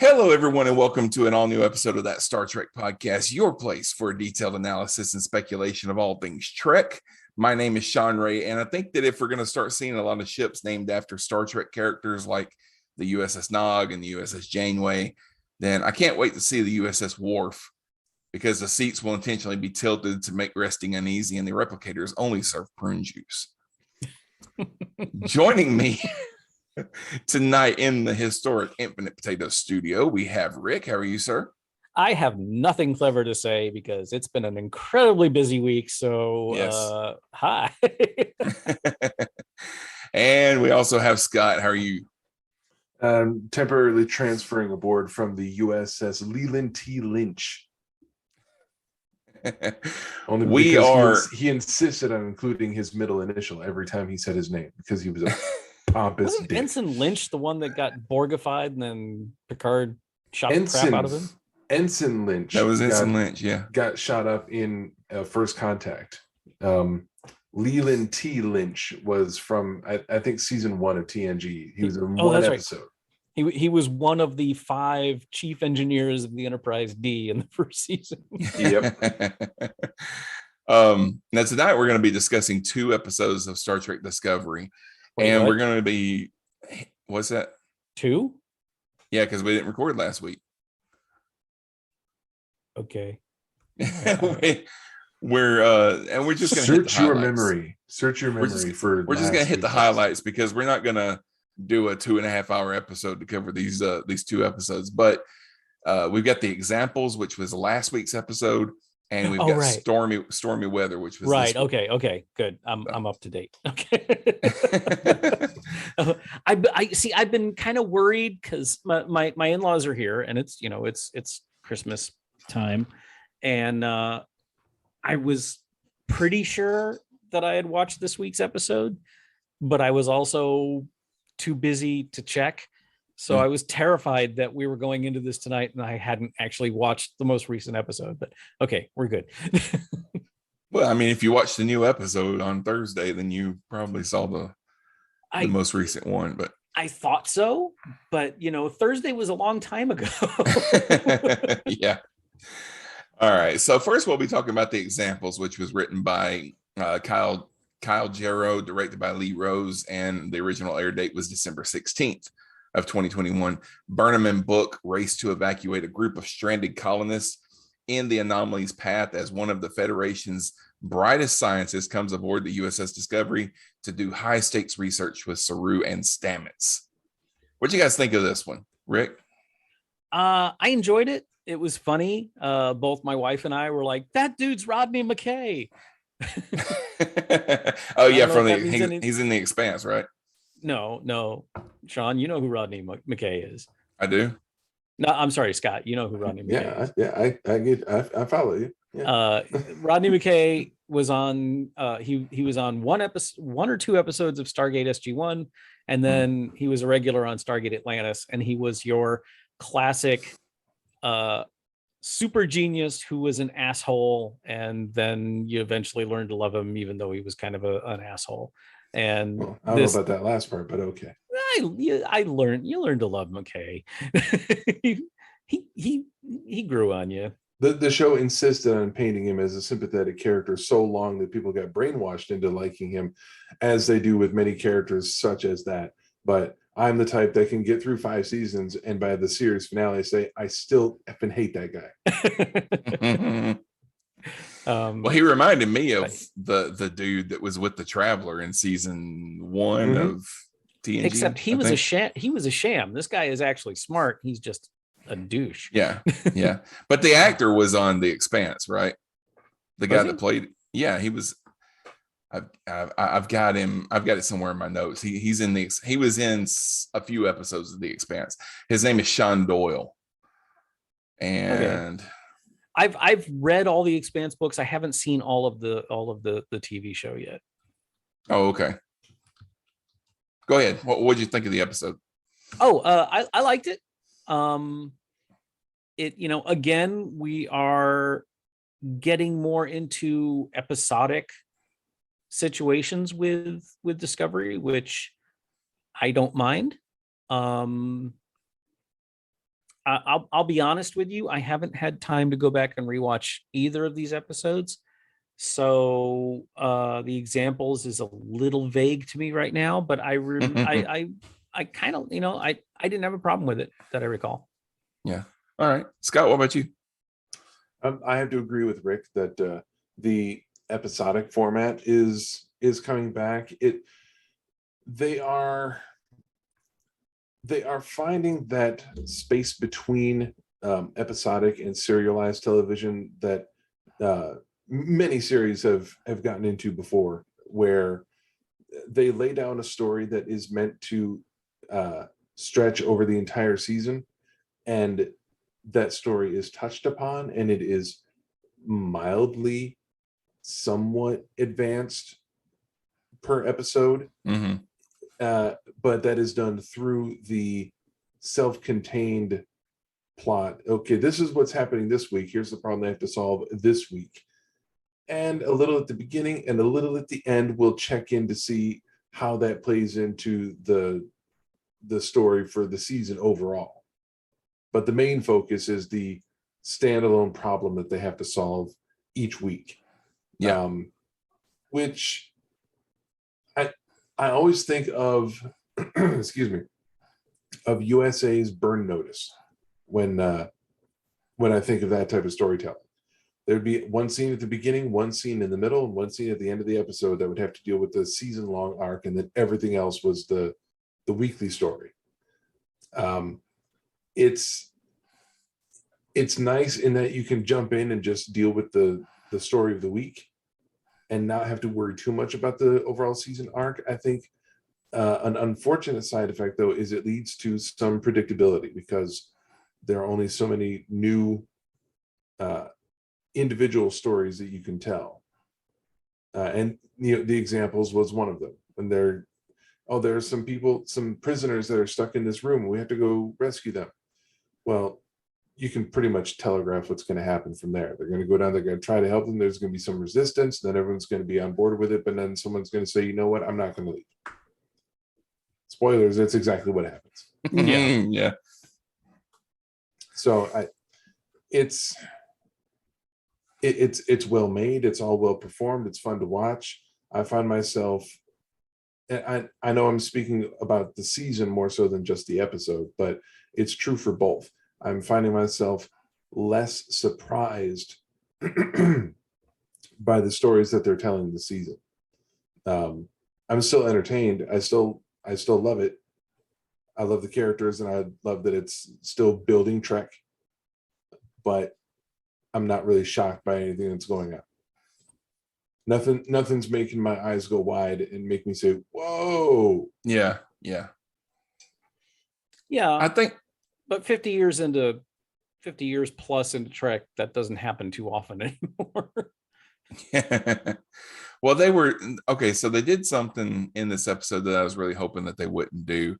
Hello, everyone, and welcome to an all-new episode of That Star Trek Podcast, your place for a detailed analysis and speculation of all things Trek. My name is Sean Ray, and I think that if we're going to start seeing a lot of ships named after Star Trek characters like the USS Nog and the USS Janeway, then I can't wait to see the USS Worf, because the seats will intentionally be tilted to make resting uneasy, and the replicators only serve prune juice. Joining me tonight in the historic Infinite Potato Studio, we have Rick. How are you, sir? I have nothing clever to say because it's been an incredibly busy week. So, yes. Hi. And we also have Scott. How are you? Temporarily transferring aboard from the USS Leland T. Lynch. Only we because he insisted on including his middle initial every time he said his name because he was a pompous Wasn't dick. Ensign Lynch the one that got Borgified and then Picard shot the crap out of him? Ensign Lynch. That was Ensign Lynch, yeah. Got shot up in First Contact. Leland T. Lynch was from, I think, season 1 of TNG. He was in one episode. Right. He was one of the 5 chief engineers of the Enterprise D in the first season. Yep. Now tonight we're going to be discussing 2 episodes of Star Trek Discovery. We're going to be, what's that? 2? Yeah, because we didn't record last week. Okay. We're just going to search your memory. Search your memory for. We're just going to hit the highlights because we're not going to do a 2.5-hour episode to cover these 2 episodes. But we've got the examples, which was last week's episode, and we've got stormy weather, which was right. Okay, good. I'm up to date. Okay. I see. I've been kind of worried because my in-laws are here, and it's Christmas time, and I was pretty sure that I had watched this week's episode, but I was also too busy to check. So I was terrified that we were going into this tonight and I hadn't actually watched the most recent episode, but okay, we're good. Well, I mean, if you watched the new episode on Thursday, then you probably saw the most recent one, but I thought so, but Thursday was a long time ago. Yeah. All right. So first we'll be talking about the examples, which was written by Kyle Jarrow, directed by Lee Rose, and the original air date was December 16th of 2021. Burnham and Book race to evacuate a group of stranded colonists in the anomaly's path as one of the Federation's brightest scientists comes aboard the USS Discovery to do high-stakes research with Saru and Stamets. What do you guys think of this one, Rick? I enjoyed it. It was funny. Both my wife and I were like, "That dude's Rodney McKay." Oh yeah, he's in The Expanse, right? No, Sean, you know who Rodney McKay is. I do. No, I'm sorry, Scott. You know who Rodney McKay is. I follow you. Yeah. Rodney McKay was on. He was on one or 2 episodes of Stargate SG-1, and then he was a regular on Stargate Atlantis, and he was your classic super genius who was an asshole, and then you eventually learned to love him even though he was kind of an asshole. And I don't know about that last part, but okay. You learned to love McKay. he grew on you. The show insisted on painting him as a sympathetic character so long that people got brainwashed into liking him, as they do with many characters such as that. But I'm the type that can get through 5 seasons and by the series finale say, I still effing hate that guy. Well, he reminded me of the dude that was with the Traveler in season 1 of TNG. Except he was a sham. This guy is actually smart. He's just a douche. Yeah. But the actor was on The Expanse, right? The guy that played. Yeah, he was. I've got him. I've got it somewhere in my notes. He was in a few episodes of The Expanse. His name is Sean Doyle. And I've read all the Expanse books. I haven't seen all of the TV show yet. Oh, okay. Go ahead. What did you think of the episode? I liked it. Again, we are getting more into episodic situations with Discovery, which I don't mind. I I'll be honest with you. I haven't had time to go back and rewatch either of these episodes. So the examples is a little vague to me right now, but I kind of, I didn't have a problem with it that I recall. Yeah. All right. Scott, what about you? I have to agree with Rick that the episodic format is coming back. They are finding that space between episodic and serialized television that many series have gotten into before, where they lay down a story that is meant to stretch over the entire season, and that story is touched upon and it is mildly somewhat advanced per episode. Mm-hmm. But that is done through the self-contained plot. Okay, this is what's happening this week. Here's the problem they have to solve this week. And a little at the beginning and a little at the end, we'll check in to see how that plays into the story for the season overall. But the main focus is the standalone problem that they have to solve each week. Yeah. Which I always think of, excuse me, of USA's Burn Notice when I think of that type of storytelling. There'd be one scene at the beginning, one scene in the middle, and one scene at the end of the episode that would have to deal with the season-long arc, and then everything else was the weekly story. It's nice in that you can jump in and just deal with the story of the week and not have to worry too much about the overall season arc. I think an unfortunate side effect, though, is it leads to some predictability because there are only so many new individual stories that you can tell. And the examples was one of them. When there's some prisoners that are stuck in this room. We have to go rescue them. Well, you can pretty much telegraph what's going to happen from there. They're going to go down, they're going to try to help them. There's going to be some resistance, then everyone's going to be on board with it, but then someone's going to say, you know what, I'm not going to leave. Spoilers, that's exactly what happens. Yeah. So it's well made, it's all well performed, it's fun to watch. I find myself, and I know I'm speaking about the season more so than just the episode, but it's true for both. I'm finding myself less surprised by the stories that they're telling this season. I'm still entertained. I still love it. I love the characters, and I love that it's still building Trek, but I'm not really shocked by anything that's going on. Nothing's making my eyes go wide and make me say, whoa. Yeah. I think, but 50 years plus into Trek, that doesn't happen too often anymore. Well, they were okay. So they did something in this episode that I was really hoping that they wouldn't do.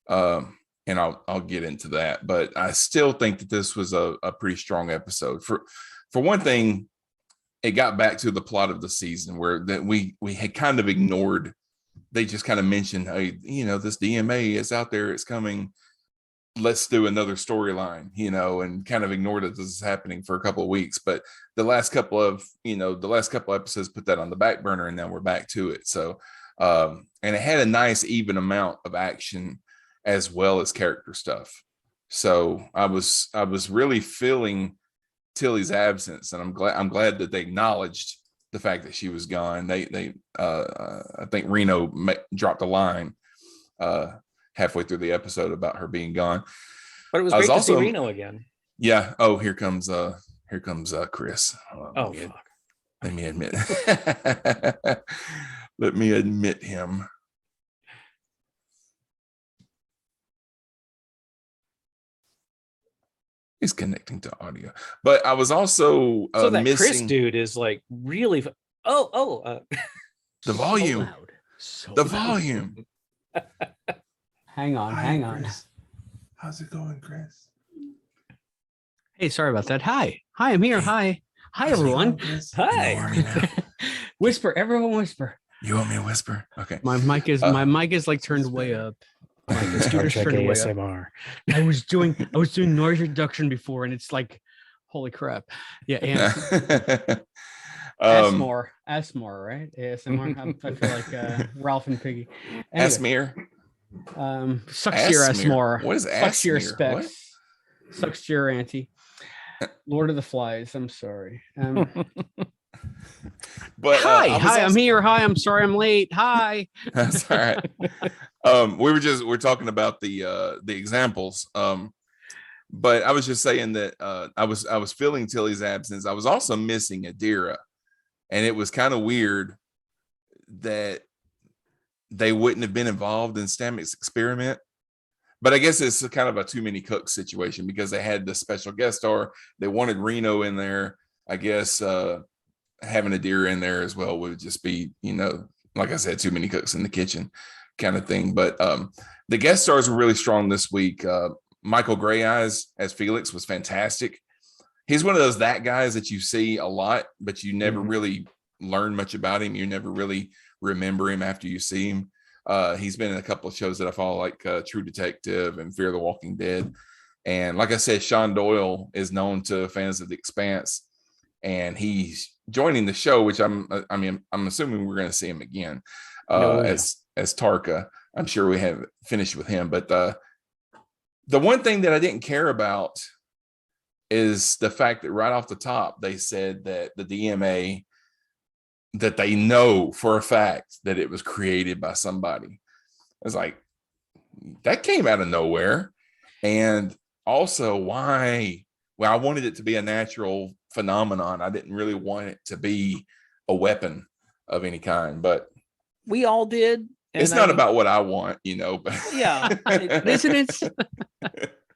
And I'll get into that, but I still think that this was a pretty strong episode. For one thing, it got back to the plot of the season where that we had kind of ignored. They just kind of mentioned, hey, this DMA is out there, it's coming. Let's do another storyline, and kind of ignored that this is happening for a couple of weeks. But the last couple of episodes put that on the back burner, and now we're back to it. So, and it had a nice even amount of action as well as character stuff. So I was really feeling Tilly's absence, and I'm glad that they acknowledged the fact that she was gone. They I think Reno dropped a line halfway through the episode about her being gone. But it was great to see Reno again. Yeah. Oh, here comes Chris. Oh, fuck. Let me admit. Let me admit him. He's connecting to audio, but I was also so that missing Chris dude is like really. The volume. So The loud. volume. Hang on. Chris. How's it going, Chris? Hey, sorry about that. Hi, I'm here. Hi, everyone. Hi. Whisper, everyone whisper. You want me to whisper? Okay. My mic is like turned way up. My computer Check turned way up. ASMR. I was doing noise reduction before, and it's like, holy crap. Yeah, and ASMR, right? ASMR. I feel like Ralph and Piggy. Anyway, Asmir. Sucks to your ASMR. What is Sucks to your Asmir? What? specs. Sucks to your auntie. Lord of the Flies. I'm sorry. But hi, I'm here. Hi, I'm sorry I'm late. Hi. That's all right. We're talking about the examples. But I was just saying that I was feeling Tilly's absence. I was also missing Adira, and it was kind of weird that they wouldn't have been involved in Stamets' experiment. But I guess it's kind of a too many cooks situation because they had the special guest star. They wanted Reno in there. I guess having Adira in there as well would just be, like I said, too many cooks in the kitchen kind of thing. But the guest stars were really strong this week. Michael Gray Eyes as Felix was fantastic. He's one of that guys that you see a lot, but you never really learn much about him. You never really remember him after you see him. He's been in a couple of shows that I follow, like True Detective and Fear the Walking Dead. And like I said, Sean Doyle is known to fans of The Expanse, and he's joining the show, which I'm assuming we're going to see him again as Tarka. I'm sure we have finished with him, but the one thing that I didn't care about is the fact that right off the top they said that the DMA, that they know for a fact that it was created by somebody. I was like, that came out of nowhere. And also, why? Well, I wanted it to be a natural phenomenon. I didn't really want it to be a weapon of any kind, but we all did. It's not about what I want, but yeah, isn't it?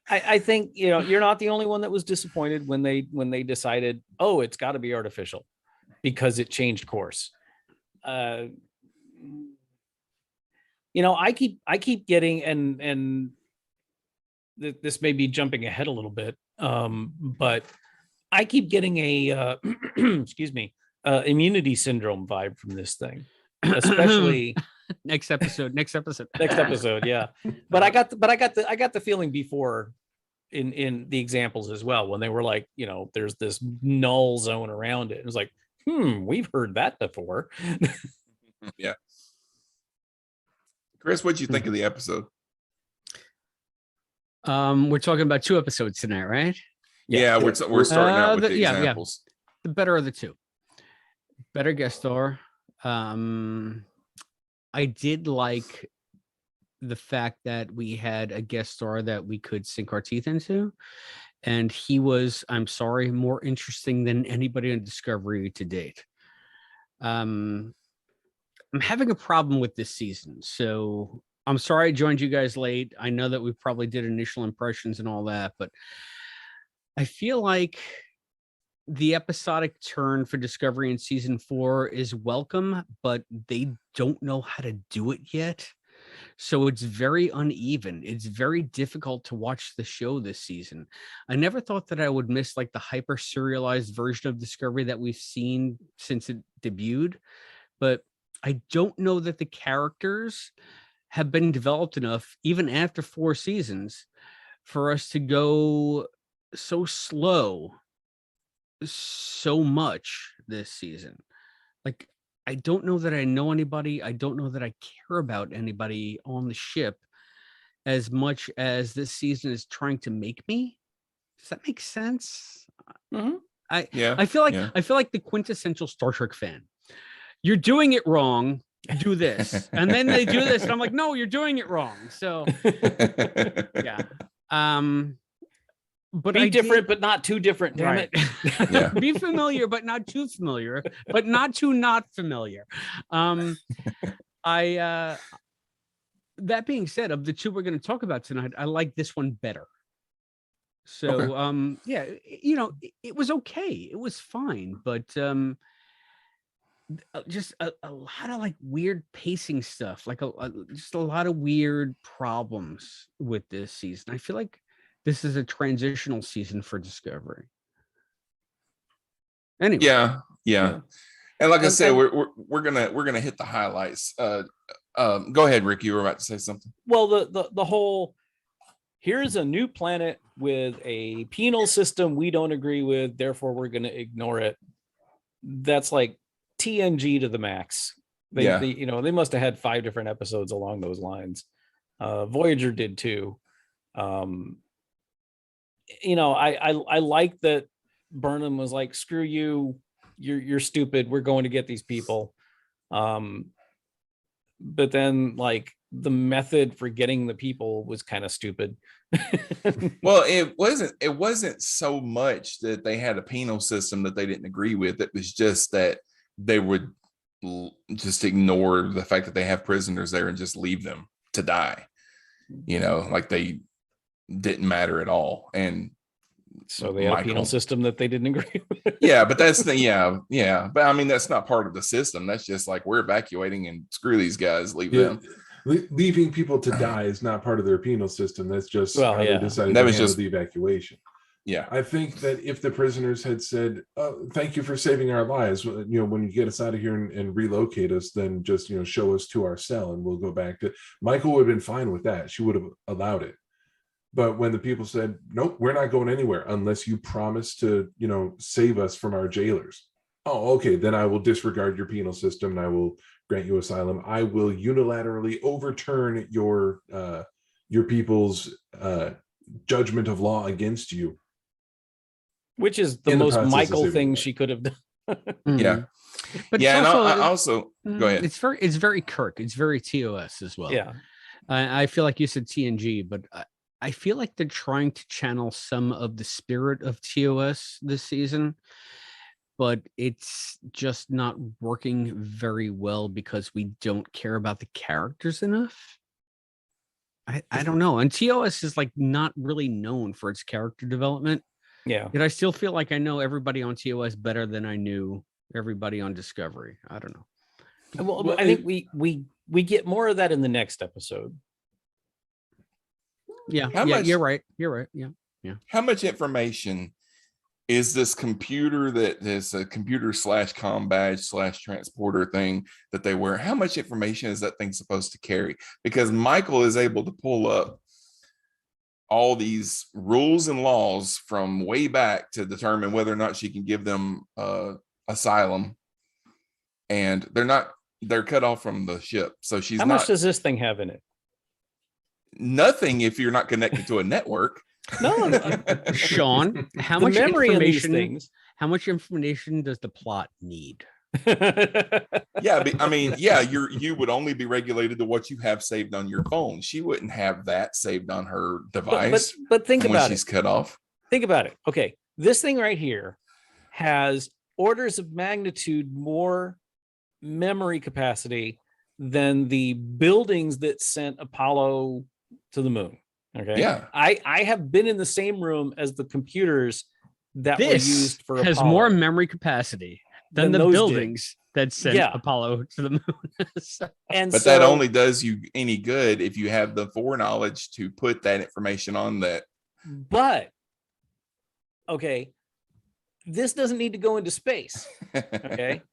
I think, you're not the only one that was disappointed when they decided, oh, it's got to be artificial because it changed course. I keep getting, and this may be jumping ahead a little bit, but I keep getting a excuse me, immunity syndrome vibe from this thing, especially next episode. Yeah. But I got the feeling before in the examples as well, when they were like, there's this null zone around it. It was like, we've heard that before. Yeah. Chris, what'd you think of the episode? We're talking about 2 episodes tonight, right? Yeah, we're starting out with the examples. The better of the 2. Better guest star. I did like the fact that we had a guest star that we could sink our teeth into, and he was, I'm sorry, more interesting than anybody on Discovery to date. I'm having a problem with this season, so I'm sorry I joined you guys late. I know that we probably did initial impressions and all that, but I feel like the episodic turn for Discovery in season 4 is welcome, but they don't know how to do it yet. So it's very uneven. It's very difficult to watch the show this season. I never thought that I would miss like the hyper serialized version of Discovery that we've seen since it debuted, but I don't know that the characters have been developed enough, even after 4 seasons, for us to go so slow so much this season. Like, I don't know that I know anybody. I don't know that I care about anybody on the ship as much as this season is trying to make me. Does that make sense? Mm-hmm. I feel like the quintessential Star Trek fan. You're doing it wrong. Do this, and then they do this, and I'm like, no, you're doing it wrong. So, yeah. But be different, but not too different. Damn it. Yeah. Be familiar, but not too familiar, but not too not familiar. That being said, of the 2 we're going to talk about tonight, I like this one better. So, okay. Yeah, it was okay. It was fine, but just a lot of like weird pacing stuff, like just a lot of weird problems with this season. I feel like this is a transitional season for Discovery. Anyway. Yeah. And like I said, we're gonna hit the highlights. Go ahead, Rick. You were about to say something. Well, the whole, here's a new planet with a penal system we don't agree with, therefore we're going to ignore it. That's like TNG to the max. They must have had 5 different episodes along those lines. Voyager did too. I like that Burnham was like, screw you, you're stupid, we're going to get these people. But then like the method for getting the people was kind of stupid. Well, it wasn't so much that they had a penal system that they didn't agree with. It was just that they would just ignore the fact that they have prisoners there and just leave them to die. Like they didn't matter at all. And so they had a penal system that they didn't agree with. Yeah, but that's but I mean, that's not part of the system. That's just like, we're evacuating and screw these guys, leave them. Leaving people to die is not part of their penal system. That's just how they decided to handle the evacuation. Yeah, I think that if the prisoners had said, thank you for saving our lives, when you get us out of here and relocate us, then just show us to our cell and we'll go back to, Michael would have been fine with that. She would have allowed it. But when the people said, nope, we're not going anywhere unless you promise to, save us from our jailers. Oh, okay, then I will disregard your penal system and I will grant you asylum. I will unilaterally overturn your people's judgment of law against you. Which is the most Michael thing she could have done. Yeah. But yeah, and I also go ahead. It's very Kirk. It's very TOS as well. Yeah. I feel like you said TNG, but I feel like they're trying to channel some of the spirit of TOS this season, but it's just not working very well because we don't care about the characters enough. I don't know. And TOS is like not really known for its character development. Yeah. Yet I still feel like I know everybody on TOS better than I knew everybody on Discovery. I don't know. Well, I think we get more of that in the next episode. Yeah, you're right. Yeah. How much information is this computer that is a computer /com badge /transporter thing that they wear? How much information is that thing supposed to carry? Because Michael is able to pull up all these rules and laws from way back to determine whether or not she can give them asylum, and they're cut off from the ship. So she's how much does this thing have in it? Nothing if you're not connected to a network. No, Sean, how much memory in these things? How much information does the plot need? Yeah, I mean, you would only be regulated to what you have saved on your phone. She wouldn't have that saved on her device. But think about it. When she's cut off. Think about it. Okay, this thing right here has orders of magnitude more memory capacity than the buildings that sent Apollo to the moon. Okay. Yeah. I have been in the same room as the computers that were used for has Apollo. More memory capacity than the buildings that sent Apollo to the moon. But that only does you any good if you have the foreknowledge to put that information on that. But okay, this doesn't need to go into space. Okay.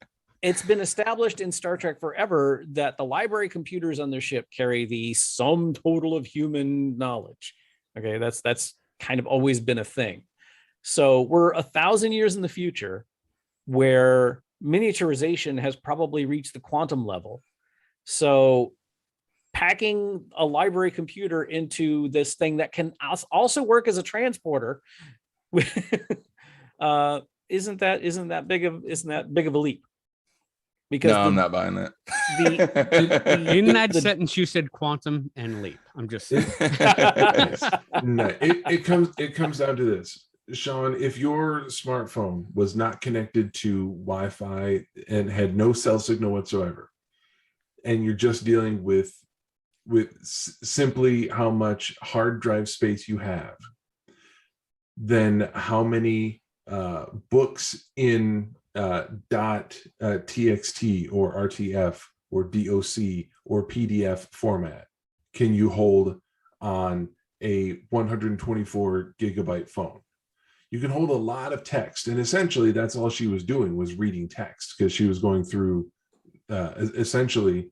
It's been established in Star Trek forever that the library computers on their ship carry the sum total of human knowledge. Okay, that's kind of always been a thing. So we're 1,000 years in the future where miniaturization has probably reached the quantum level. So packing a library computer into this thing that can also work as a transporter isn't that big of a leap? Because I'm not buying that. In that sentence, you said quantum and leap. I'm just saying. No, it comes down to this, Sean. If your smartphone was not connected to Wi-Fi and had no cell signal whatsoever, and you're just dealing with simply how much hard drive space you have, then how many books in .txt or RTF or DOC or PDF format can you hold on a 124 gigabyte phone? You can hold a lot of text, and essentially that's all she was doing was reading text, because she was going through essentially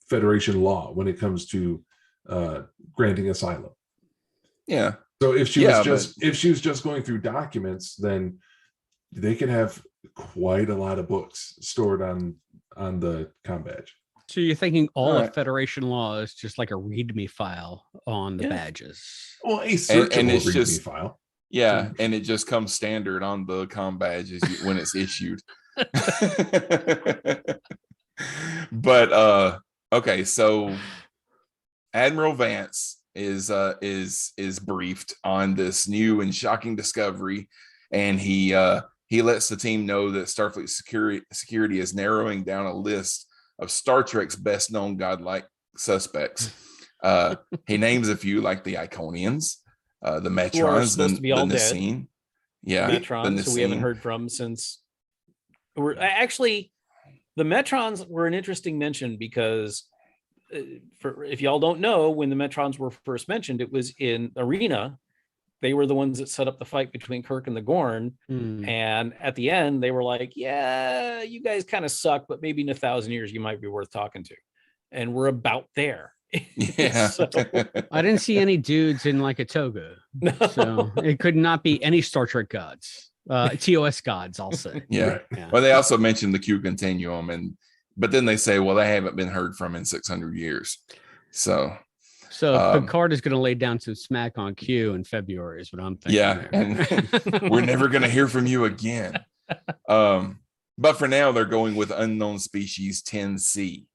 Federation law when it comes to granting asylum. Yeah. So if she was just going through documents, then they could have quite a lot of books stored on the comm badge. So you're thinking all All of right. Federation law is just like a README file on the Yeah. badges. Well, a searchable it's README just- file. Yeah, and it just comes standard on the comm badge when it's issued. But okay, so Admiral Vance is briefed on this new and shocking discovery, and he lets the team know that Starfleet security is narrowing down a list of Star Trek's best known godlike suspects. He names a few like the Iconians, the Metrons, supposed to be all dead. Nicene. Yeah, Metrons, who we haven't heard from since. The Metrons were an interesting mention because, if y'all don't know, when the Metrons were first mentioned, it was in Arena. They were the ones that set up the fight between Kirk and the Gorn. And at the end, they were like, yeah, you guys kind of suck, but maybe in 1,000 years, you might be worth talking to. And we're about there. Yeah. So, I didn't see any dudes in like a toga. no. So it could not be any Star Trek gods. TOS gods, I'll say. Yeah. Right. Yeah. Well, they also mentioned the Q continuum, but then they say, well, they haven't been heard from in 600 years. So Picard is going to lay down some smack on Q in February, is what I'm thinking. yeah, and we're never going to hear from you again. But for now, they're going with unknown species 10C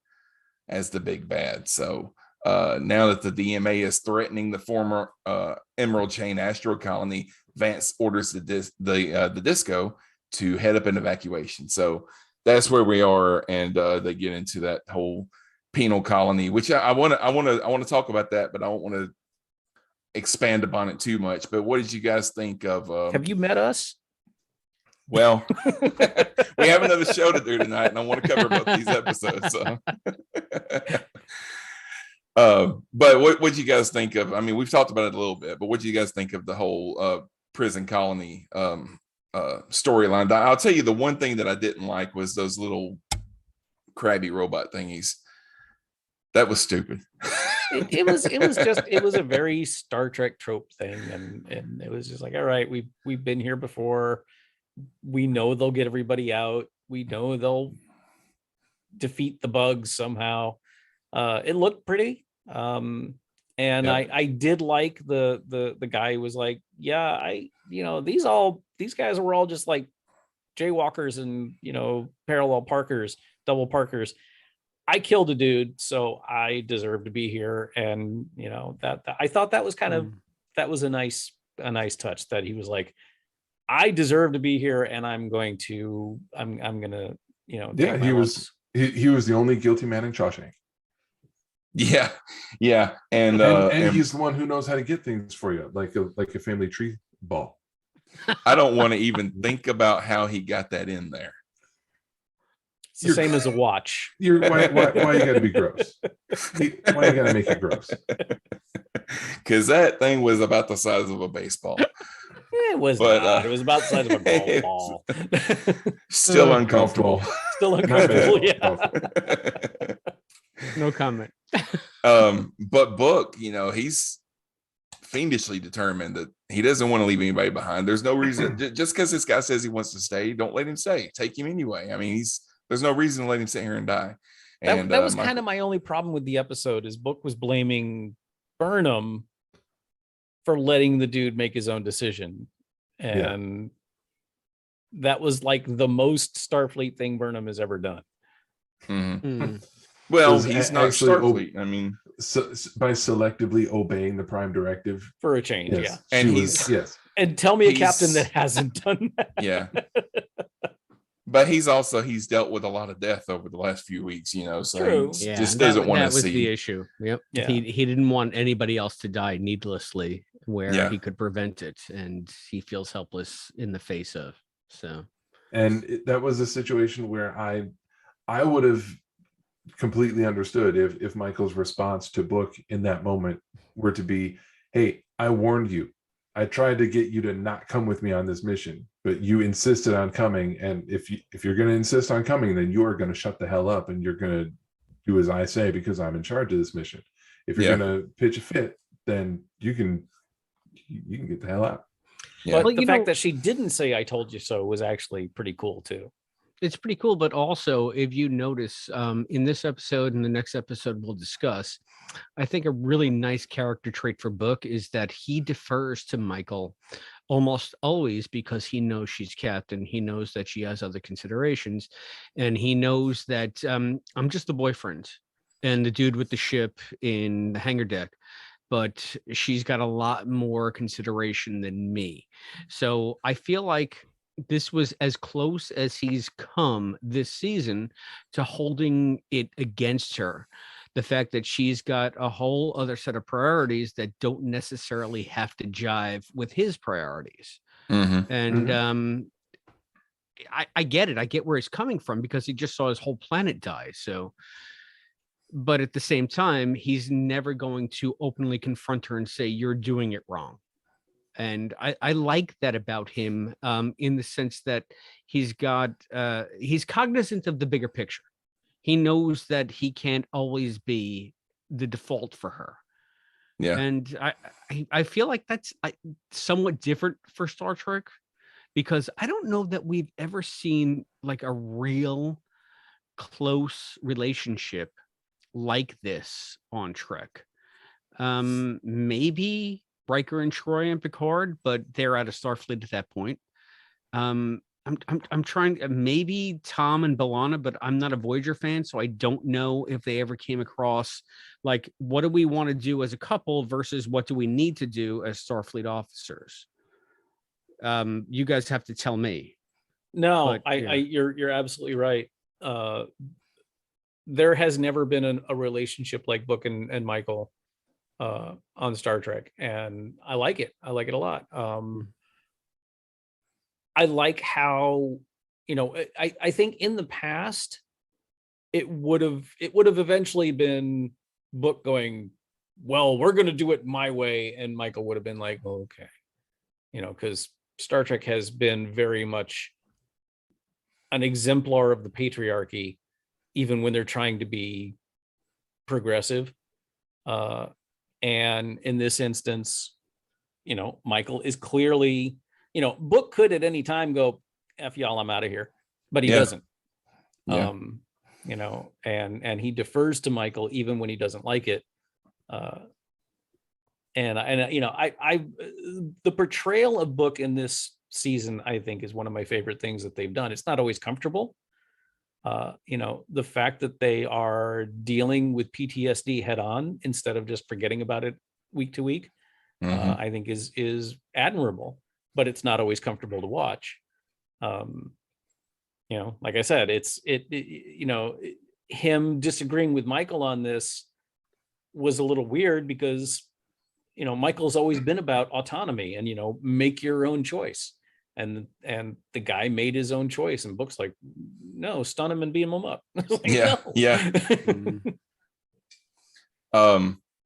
as the big bad. So now that the DMA is threatening the former Emerald Chain Astro Colony, Vance orders the Disco to head up an evacuation. So that's where we are, and they get into that whole penal colony, which I want to talk about that, but I don't want to expand upon it too much. But what did you guys think of? Have you met us? Well, we have another show to do tonight, and I want to cover both these episodes. So. But what you guys think of? I mean, we've talked about it a little bit, but what do you guys think of the whole prison colony storyline? I'll tell you, the one thing that I didn't like was those little crabby robot thingies. That was stupid. It was a very Star Trek trope thing, and it was just like, all right, we've been here before. We know they'll get everybody out. We know they'll defeat the bugs somehow. It looked pretty. And I did like the guy who was like, yeah, these guys were all just like jaywalkers and parallel parkers, double parkers. I killed a dude, so I deserve to be here. And that I thought that was that was a nice touch, that he was like, I deserve to be here, and I'm gonna Yeah, he was the only guilty man in Shawshank. Yeah, and he's the one who knows how to get things for you, like a family tree ball. I don't want to even think about how he got that in there. It's the same as a watch. Why you gotta be gross? Why you gotta make it gross? Because that thing was about the size of a baseball. It was not. It was about the size of a golf ball. Still uncomfortable. Still uncomfortable. Yeah. No comment. But Book, he's fiendishly determined that he doesn't want to leave anybody behind. There's no reason, just because this guy says he wants to stay, don't let him stay. Take him anyway. I mean, there's no reason to let him sit here and die. And that was kind of my only problem with the episode, is Book was blaming Burnham for letting the dude make his own decision. And that was like the most Starfleet thing Burnham has ever done. Mm-hmm. Well, he's not Starfleet. I mean, by selectively obeying the Prime Directive for a change. Yes. Yeah. And and tell me a captain that hasn't done that. Yeah. But he's dealt with a lot of death over the last few weeks, so True. he just doesn't want to see. That was the issue. Yep. Yeah. He didn't want anybody else to die needlessly where he could prevent it, and he feels helpless in the face of. So, and that was a situation where I would have completely understood if Michael's response to Book in that moment were to be, "Hey, I warned you. I tried to get you to not come with me on this mission, but you insisted on coming. And if you're going to insist on coming, then you are going to shut the hell up, and you're going to do as I say because I'm in charge of this mission. If you're going to pitch a fit, then you can get the hell out. Yeah. But the fact that she didn't say "I told you so" was actually pretty cool too. It's pretty cool, but also if you notice in this episode and the next episode we'll discuss, I think a really nice character trait for Book is that he defers to Michael almost always because he knows she's captain. He knows that she has other considerations, and he knows that I'm just the boyfriend and the dude with the ship in the hangar deck, but she's got a lot more consideration than me. So I feel like this was as close as he's come this season to holding it against her. The fact that she's got a whole other set of priorities that don't necessarily have to jive with his priorities. And I get it. I get where he's coming from because he just saw his whole planet die. So, but at the same time, he's never going to openly confront her and say, you're doing it wrong. And I like that about him in the sense that he's cognizant of the bigger picture. He knows that he can't always be the default for her. Yeah. And I feel like that's somewhat different for Star Trek, because I don't know that we've ever seen like a real close relationship like this on Trek. Maybe Riker and Troy and Picard, but they're out of Starfleet at that point. I'm trying, maybe Tom and B'Elanna, but I'm not a Voyager fan, so I don't know if they ever came across like, what do we want to do as a couple versus what do we need to do as Starfleet officers? You guys have to tell me. No, but, you're absolutely right. There has never been a relationship like Book and Michael on Star Trek, and I like it. I like it a lot. I like how, I think in the past it would have eventually been Book going, well, we're going to do it my way, and Michael would have been like, oh, okay, because Star Trek has been very much an exemplar of the patriarchy, even when they're trying to be progressive. And in this instance, Michael is clearly, Book could at any time go, F y'all, I'm out of here, but he doesn't. Yeah. And he defers to Michael even when he doesn't like it. The portrayal of Book in this season, I think, is one of my favorite things that they've done. It's not always comfortable. The fact that they are dealing with PTSD head on instead of just forgetting about it week to week, I think is admirable, but it's not always comfortable to watch. Like I said, him disagreeing with Michael on this was a little weird because, Michael's always been about autonomy and, make your own choice. And the guy made his own choice, and Book's like, no, stun him and beam him up.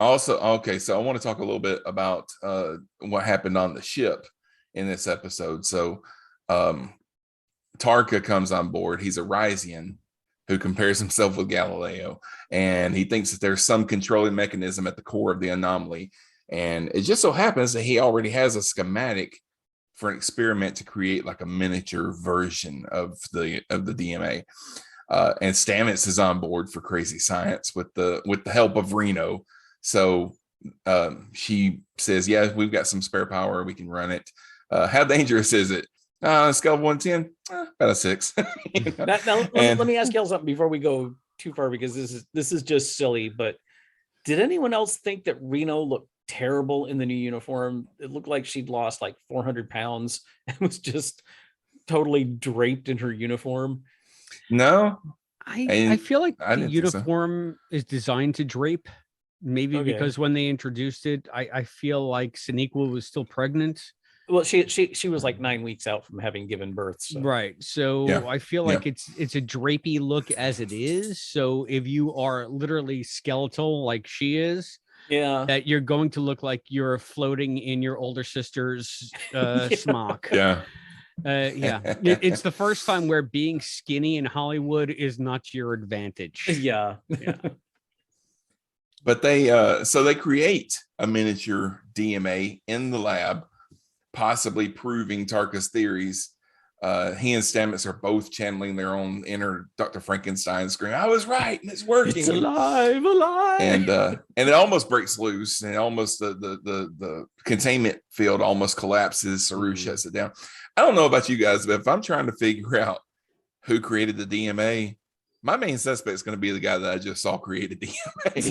Also, okay, so I want to talk a little bit about what happened on the ship in this episode. So Tarka comes on board. He's a Rysian who compares himself with Galileo, and he thinks that there's some controlling mechanism at the core of the anomaly. And it just so happens that he already has a schematic for an experiment to create like a miniature version of the DMA. And Stamets is on board for crazy science with the help of Reno. So she says, yeah, we've got some spare power. We can run it. How dangerous is it? Scale of 1 to 10, about a 6. Let me ask y'all something before we go too far, because this is just silly, but did anyone else think that Reno looked terrible in the new uniform? It looked like she'd lost like 400 pounds and was just totally draped in her uniform. No, I feel like the uniform is designed to drape, maybe because when they introduced it, I feel like Sonequa was still pregnant. Well, she was like 9 weeks out from having given birth. So. Right. So I feel like it's a drapey look as it is. So if you are literally skeletal like she is, that you're going to look like you're floating in your older sister's smock. Yeah. Yeah, it's the first time where being skinny in Hollywood is not your advantage. Yeah. But so they create a miniature DMA in the lab, possibly proving Tarka's theories. He and Stamets are both channeling their own inner Dr. Frankenstein scream, "I was right, and it's working. It's alive. And it almost breaks loose, and almost the containment field almost collapses. Saru shuts it down. I don't know about you guys, but if I'm trying to figure out who created the DMA, my main suspect is going to be the guy that I just saw created DMA.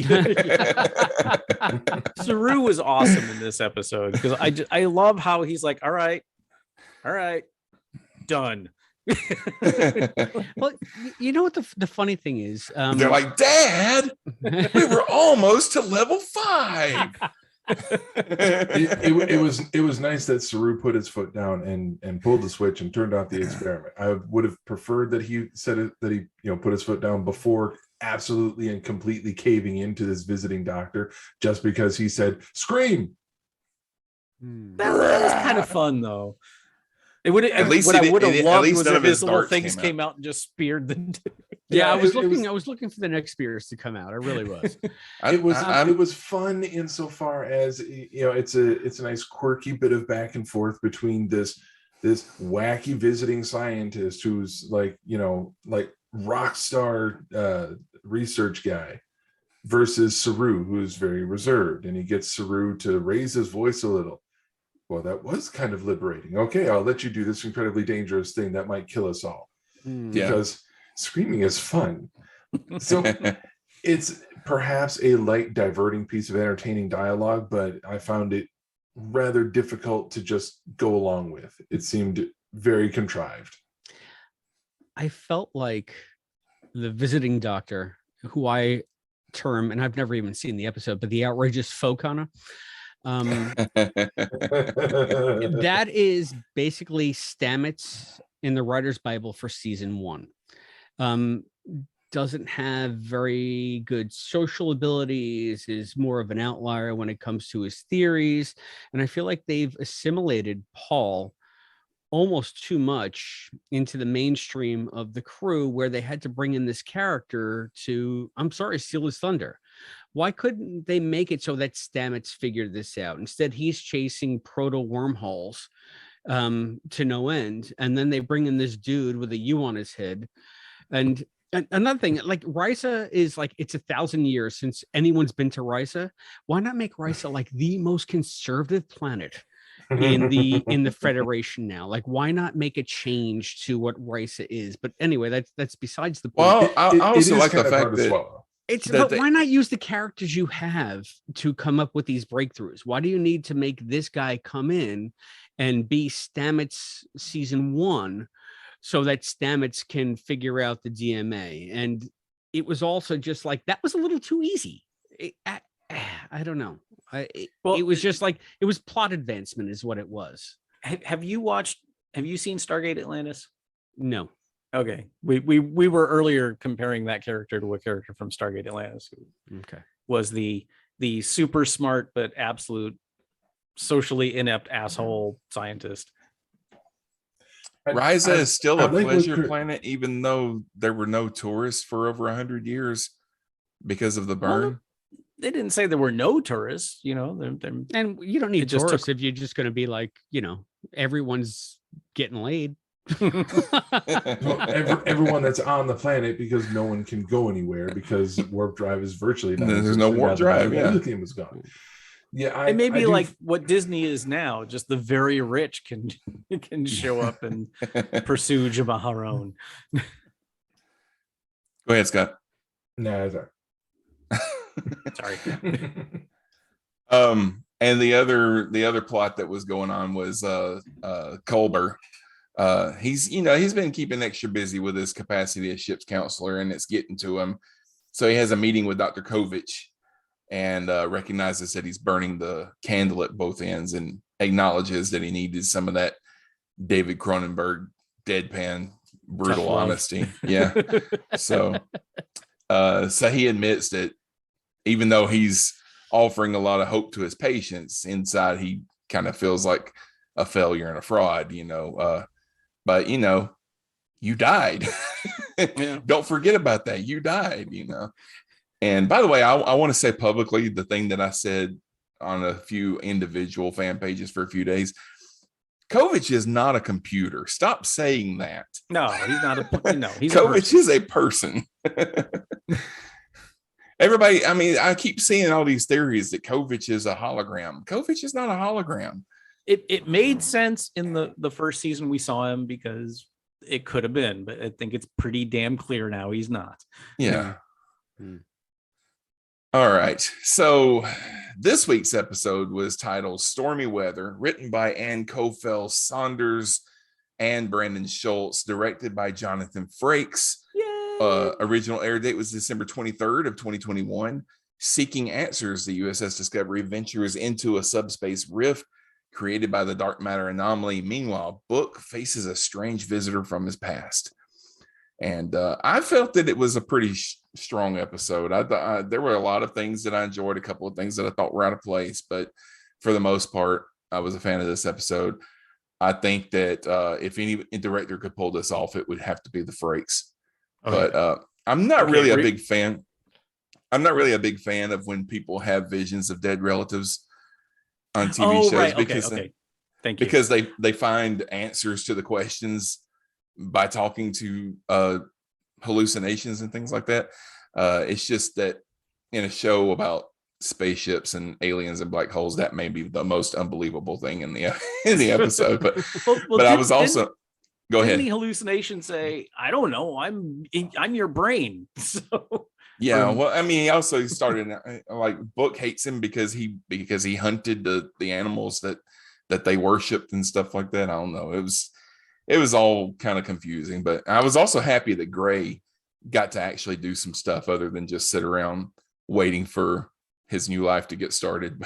Saru was awesome in this episode because I love how he's like, all right, done. Well, you know what the funny thing is? They're like, Dad, we were almost to level 5. It was nice that Saru put his foot down and pulled the switch and turned off the experiment. I would have preferred that he said it, that he put his foot down before absolutely and completely caving into this visiting doctor just because he said scream. That was kind of fun though. It would At least what I it- would have at loved least was none if of his his little darts things came came out and just speared the. Yeah, I was it was- looking for the next spears to come out. I really was. It was fun insofar as it's a nice quirky bit of back and forth between this wacky visiting scientist who's like rock star research guy versus Saru, who's very reserved, and he gets Saru to raise his voice a little. Well, that was kind of liberating. Okay, I'll let you do this incredibly dangerous thing that might kill us all. Because screaming is fun. So it's perhaps a light diverting piece of entertaining dialogue, but I found it rather difficult to just go along with. It seemed very contrived. I felt like the visiting doctor, who I term, and I've never even seen the episode, but the outrageous Focana. That is basically Stamets in the Writer's Bible for season 1. Doesn't have very good social abilities, is more of an outlier when it comes to his theories. And I feel like they've assimilated Paul almost too much into the mainstream of the crew, where they had to bring in this character to, I'm sorry, steal his thunder. Why couldn't they make it so that Stamets figured this out? Instead, he's chasing proto wormholes to no end. And then they bring in this dude with a U on his head. And another thing, like Risa is like, it's 1,000 years since anyone's been to Risa. Why not make Risa like the most conservative planet in the Federation now? Like, why not make a change to what Risa is? But anyway, that's besides the point. Well, I also like the fact that But why not use the characters you have to come up with these breakthroughs? Why do you need to make this guy come in and be Stamets season 1 so that Stamets can figure out the DMA? And it was also just like, that was a little too easy. I don't know. It was just like, it was plot advancement is what it was. Have you seen Stargate Atlantis? No. Okay. We were earlier comparing that character to a character from Stargate Atlantis who was the super smart but absolute socially inept asshole scientist. Risa is still a pleasure planet, even though there were no tourists for over 100 years because of the burn. Well, they didn't say there were no tourists, and you don't need tourists if you're just going to be like, everyone's getting laid. Everyone that's on the planet, because no one can go anywhere because warp drive is virtually done. There's no warp drive. Yeah, lithium is gone. Yeah, it may be like what Disney is now. Just the very rich can show up and pursue Jamaharon. Go ahead, Scott. No, sorry. And the other plot that was going on was Culber. He's been keeping extra busy with his capacity as ship's counselor, and it's getting to him. So he has a meeting with Dr. Kovich and recognizes that he's burning the candle at both ends and acknowledges that he needed some of that David Cronenberg deadpan brutal honesty. Yeah. So he admits that even though he's offering a lot of hope to his patients, inside he kind of feels like a failure and a fraud. but you died. Yeah. Don't forget about that. You died, And by the way, I want to say publicly the thing that I said on a few individual fan pages for a few days. Kovic is not a computer. Stop saying that. No, he's not he's Kovic is a person. Everybody, I mean, I keep seeing all these theories that Kovic is a hologram. Kovic is not a hologram. It made sense in the first season we saw him because it could have been, but I think it's pretty damn clear now he's not. Yeah. Mm-hmm. All right. So this week's episode was titled Stormy Weather, written by Ann Kofel Saunders and Brandon Schultz, directed by Jonathan Frakes. Original air date was December 23rd of 2021. Seeking answers, the USS Discovery ventures into a subspace rift created by the dark matter anomaly. Meanwhile, Book faces a strange visitor from his past. And I felt that it was a pretty strong episode. I thought there were a lot of things that I enjoyed, a couple of things that I thought were out of place, but for the most part, I was a fan of this episode. I think that if any director could pull this off, it would have to be the Frakes. Okay. But I'm not really a big fan. I'm not really a big fan of when people have visions of dead relatives on TV shows because Thank you. Because they find answers to the questions by talking to hallucinations and things like that. It's just that in a show about spaceships and aliens and black holes, that may be the most unbelievable thing in the episode. But I was also go ahead. The hallucination say, I don't know, I'm your brain. So yeah, well, I mean, he also started like Book hates him because he hunted the animals that they worshipped and stuff like that. I don't know. It was all kind of confusing, but I was also happy that Gray got to actually do some stuff other than just sit around waiting for his new life to get started.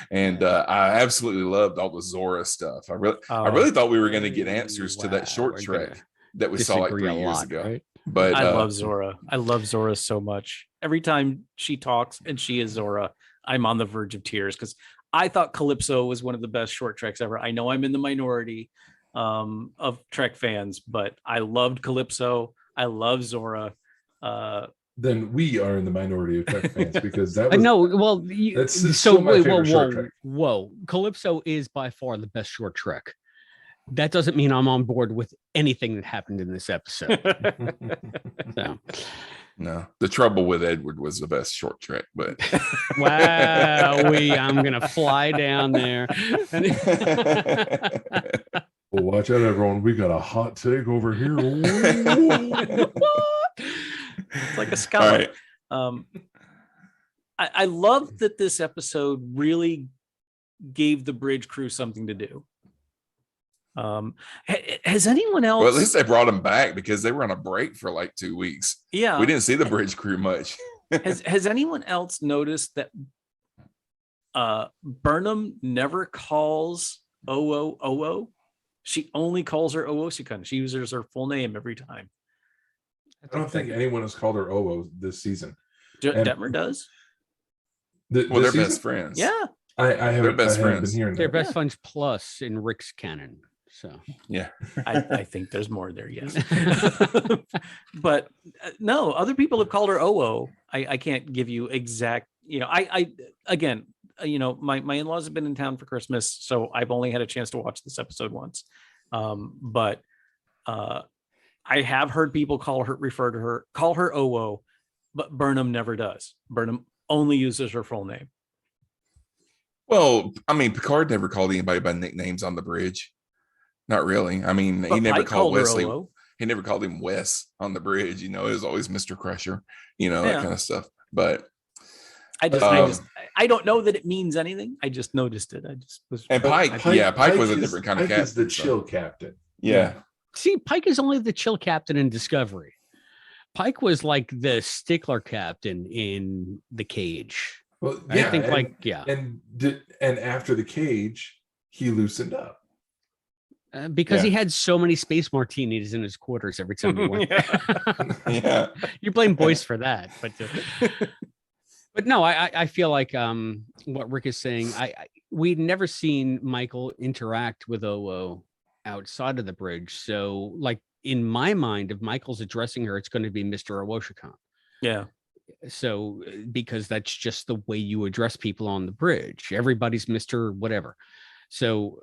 And I absolutely loved all the Zora stuff. I really thought we were going to get answers to that short trek that we saw like 3 years ago. Right? But I love Zora. I love Zora so much. Every time she talks and she is Zora, I'm on the verge of tears because I thought Calypso was one of the best short treks ever. I know I'm in the minority of Trek fans, but I loved Calypso. I love Zora. Then we are in the minority of Trek fans because that was whoa. Calypso is by far the best short trek. That doesn't mean I'm on board with anything that happened in this episode. So. No, the trouble with Edward was the best short trek, but wow, I'm gonna fly down there. Well, watch out, everyone. We got a hot take over here. It's like a scholar. Right. I love that this episode really gave the bridge crew something to do. Has anyone else? Well, at least they brought them back because they were on a break for like 2 weeks. Yeah, we didn't see the bridge crew much. has anyone else noticed that Burnham never calls Oo? She only calls her Oo-Sikun. She uses her full name every time. I don't think anyone has called her Oo this season. Detmer does. They're best friends. Yeah, I haven't been hearing they're best friends plus in Rick's canon. So yeah, I think there's more there. Yes, but no, other people have called her Oo. I can't give you exact. I again, my in-laws have been in town for Christmas, so I've only had a chance to watch this episode once. But I have heard people call her Oo, but Burnham never does. Burnham only uses her full name. Well, I mean, Picard never called anybody by nicknames on the bridge. Not really. I mean, he never called Wesley. He never called him Wes on the bridge. It was always Mr. Crusher, that kind of stuff. But I don't know that it means anything. I just noticed it. I just was. And Pike was a different kind of captain. Pike is the chill captain. Yeah. See, Pike is only the chill captain in Discovery. Pike was like the stickler captain in The Cage. Well, yeah, I think and after The Cage, he loosened up. Because he had so many space martinis in his quarters every time he went. Yeah. You blame Boyce for that, but no, I feel like what Rick is saying. We'd never seen Michael interact with Oo outside of the bridge. So, like in my mind, if Michael's addressing her, it's going to be Mr. Owoshikan. Yeah. So, because that's just the way you address people on the bridge. Everybody's Mr. Whatever. So,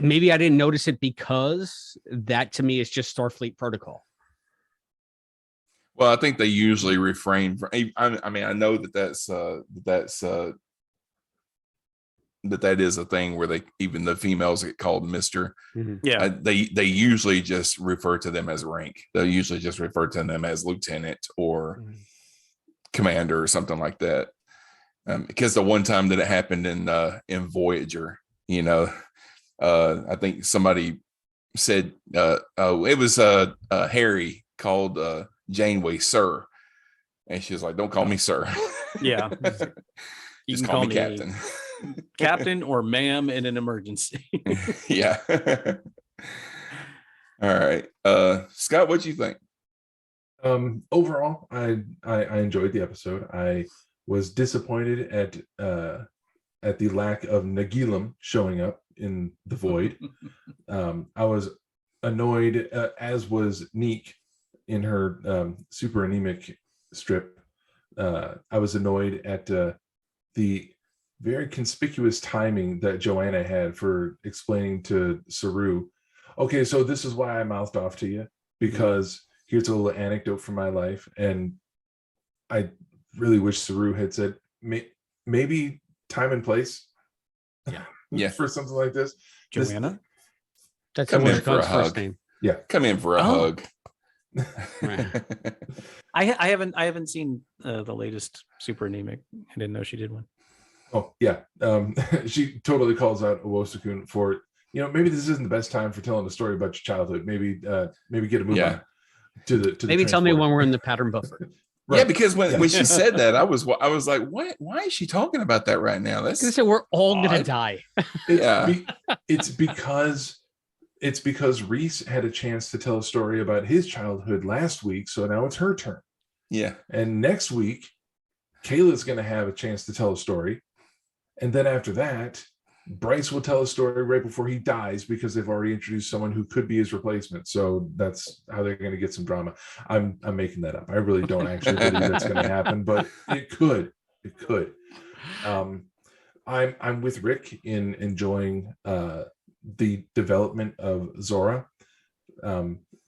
maybe I didn't notice it because that to me is just Starfleet protocol. Well, I think they usually refrain from. I mean, I know that is a thing where even the females get called Mister. Yeah. They usually just refer to them as rank. They'll usually just refer to them as lieutenant or commander or something like that. Because the one time that it happened in Voyager, I think somebody said it was Harry called Janeway Sir, and she was like, "Don't call me Sir." Yeah. You Just can call me Captain. Captain or ma'am in an emergency. Yeah. All right. Scott, what do you think? Overall, I enjoyed the episode. I was disappointed at the lack of Nagilum showing up in the void. I was annoyed, as was Neek in her super anemic strip. I was annoyed at the very conspicuous timing that Joanna had for explaining to Saru, okay, so this is why I mouthed off to you, because here's a little anecdote from my life. And I really wish Saru had said maybe time and place for something like this. Joanna? That's Come in for a first hug. name. Yeah. Come in for a hug. I haven't seen the latest super anemic. I didn't know she did one. Oh yeah. She totally calls out Owosakun for, maybe this isn't the best time for telling a story about your childhood. Maybe get a move on to the maybe tell me when we're in the pattern buffer. Right. Yeah, because when she said that, I was like, what? Why is she talking about that right now? That's So we're all odd. gonna die. It's because Reese had a chance to tell a story about his childhood last week, so now it's her turn. Yeah. And next week, Kayla's going to have a chance to tell a story. And then after that, Bryce will tell a story right before he dies because they've already introduced someone who could be his replacement. So that's how they're going to get some drama. I'm making that up. I really don't actually believe that's going to happen, but it could. It could. I'm with Rick in enjoying the development of Zora.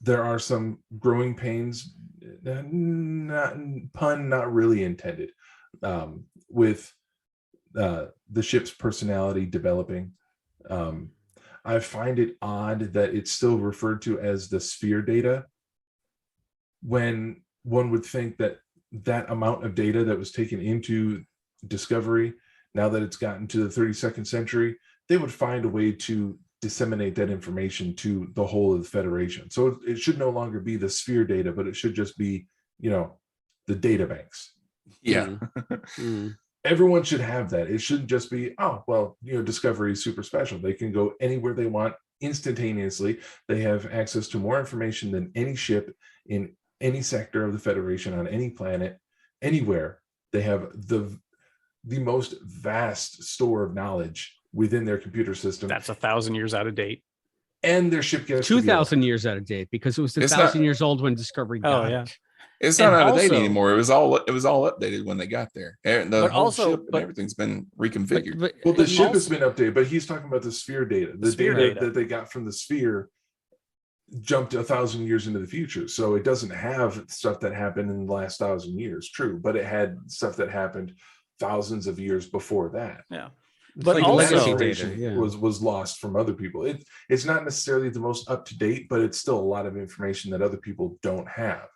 There are some growing pains, not really intended, with the ship's personality developing. I find it odd that it's still referred to as the sphere data, when one would think that amount of data that was taken into Discovery, now that it's gotten to the 32nd century, they would find a way to disseminate that information to the whole of the Federation. So it should no longer be the sphere data, but it should just be, the data banks. Yeah. Everyone should have that. It shouldn't just be, Discovery is super special. They can go anywhere they want instantaneously. They have access to more information than any ship in any sector of the Federation, on any planet, anywhere. They have the most vast store of knowledge within their computer system. That's 1,000 years out of date. And their ship gets 2,000 years out of date, because it was 1,000 years old when Discovery got it. It's not out of date anymore. It was all updated when they got there. The whole ship and everything's been reconfigured. Well, the ship has been updated, but he's talking about the sphere data. The data that they got from the sphere jumped 1,000 years into the future. So it doesn't have stuff that happened in the last 1,000 years, true, but it had stuff that happened thousands of years before that. Yeah. But like also data, was lost from other people. It's not necessarily the most up to date, but it's still a lot of information that other people don't have.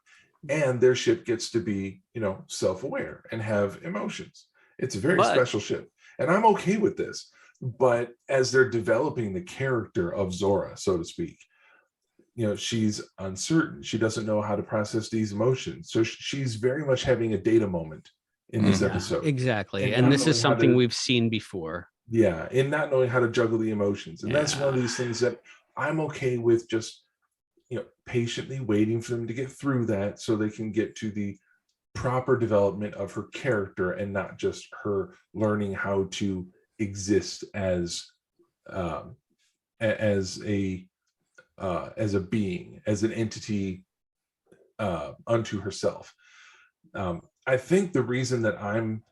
And their ship gets to be, self-aware and have emotions. It's a very special ship. And I'm okay with this. But as they're developing the character of Zora, so to speak, she's uncertain. She doesn't know how to process these emotions. So she's very much having a data moment in this episode. Exactly. And this is something we've seen before. Yeah. And not knowing how to juggle the emotions. And that's one of these things that I'm okay with, just patiently waiting for them to get through that so they can get to the proper development of her character, and not just her learning how to exist as as a being, as an entity unto herself. I think the reason that I'm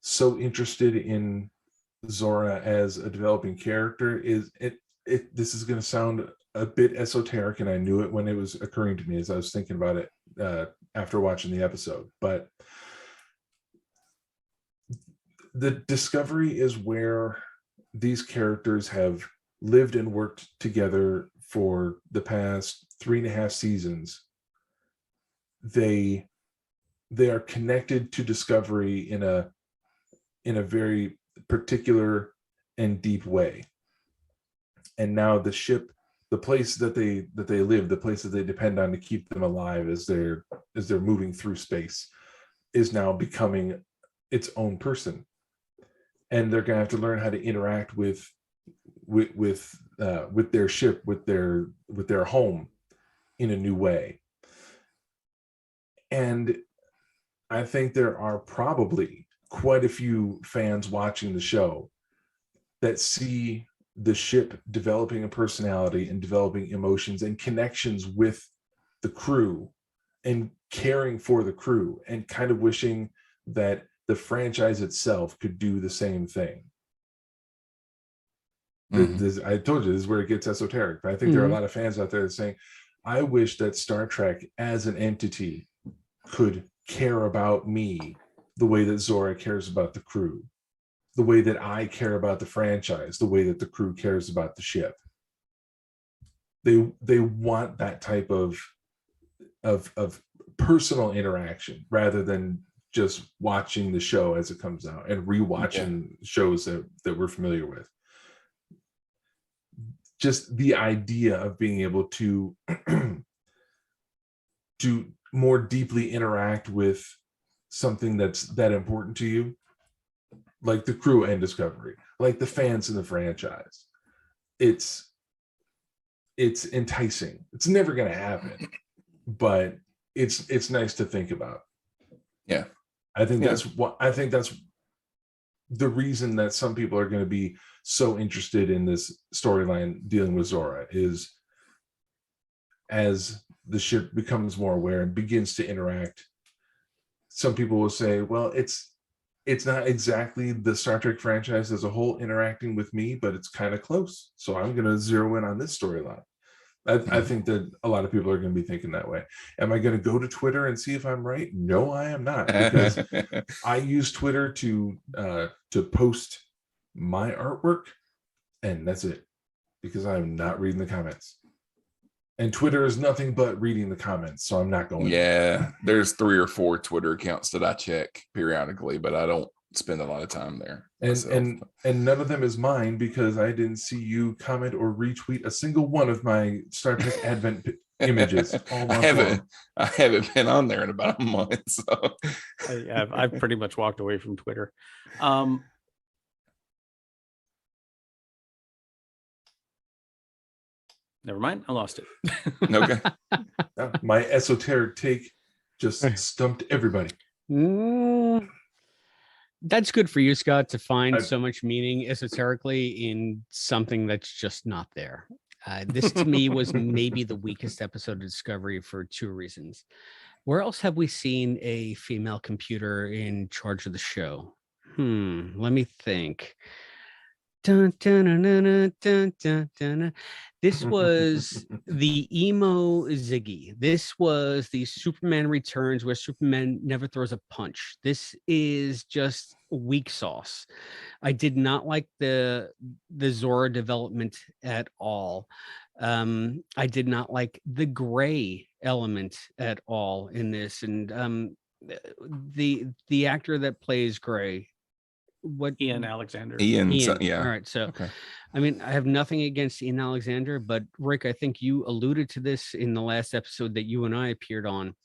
so interested in Zora as a developing character is this is going to sound a bit esoteric, and I knew it when it was occurring to me as I was thinking about it after watching the episode, but the Discovery is where these characters have lived and worked together for the past 3.5 seasons. They are connected to Discovery in a very particular and deep way. And now the ship, the place that they live, the place that they depend on to keep them alive as they're moving through space, is now becoming its own person. And they're going to have to learn how to interact with their ship, with their home, in a new way. And I think there are probably quite a few fans watching the show that see the ship developing a personality and developing emotions and connections with the crew and caring for the crew, and kind of wishing that the franchise itself could do the same thing. Mm-hmm. I told you, this is where it gets esoteric, but I think there are a lot of fans out there that saying, I wish that Star Trek as an entity could care about me the way that Zora cares about the crew, the way that I care about the franchise, the way that the crew cares about the ship. They want that type of personal interaction rather than just watching the show as it comes out and rewatching shows that we're familiar with. Just the idea of being able to to more deeply interact with something that's that important to you, like the crew and Discovery, like the fans in the franchise. It's enticing. It's never going to happen, but it's nice to think about. Yeah. I think that's the reason that some people are going to be so interested in this storyline dealing with Zora, is as the ship becomes more aware and begins to interact. Some people will say, well, it's not exactly the Star Trek franchise as a whole interacting with me, but it's kind of close. So I'm going to zero in on this storyline. I think that a lot of people are going to be thinking that way. Am I going to go to Twitter and see if I'm right? No, I am not, because I use Twitter to post my artwork, and that's it, because I'm not reading the comments. And Twitter is nothing but reading the comments, so I'm not going. Yeah, there's 3 or 4 Twitter accounts that I check periodically, but I don't spend a lot of time there. And none of them is mine, because I didn't see you comment or retweet a single one of my Star Trek Advent images. I haven't been on there in about a month. So I've pretty much walked away from Twitter. Never mind, I lost it. Okay. My esoteric take just stumped everybody. That's good for you, Scott, to find so much meaning esoterically in something that's just not there. This to me was maybe the weakest episode of Discovery for 2 reasons. Where else have we seen a female computer in charge of the show? Let me think. Dun, dun, dun, dun, dun, dun, dun. This was the emo Ziggy. This was the Superman Returns, where Superman never throws a punch. This is just weak sauce. I did not like the Zora development at all. I did not like the gray element at all in this, and the actor that plays Gray. Ian Alexander. Ian. Yeah. All right. So, okay. I mean, I have nothing against Ian Alexander, but Rick, I think you alluded to this in the last episode that you and I appeared on.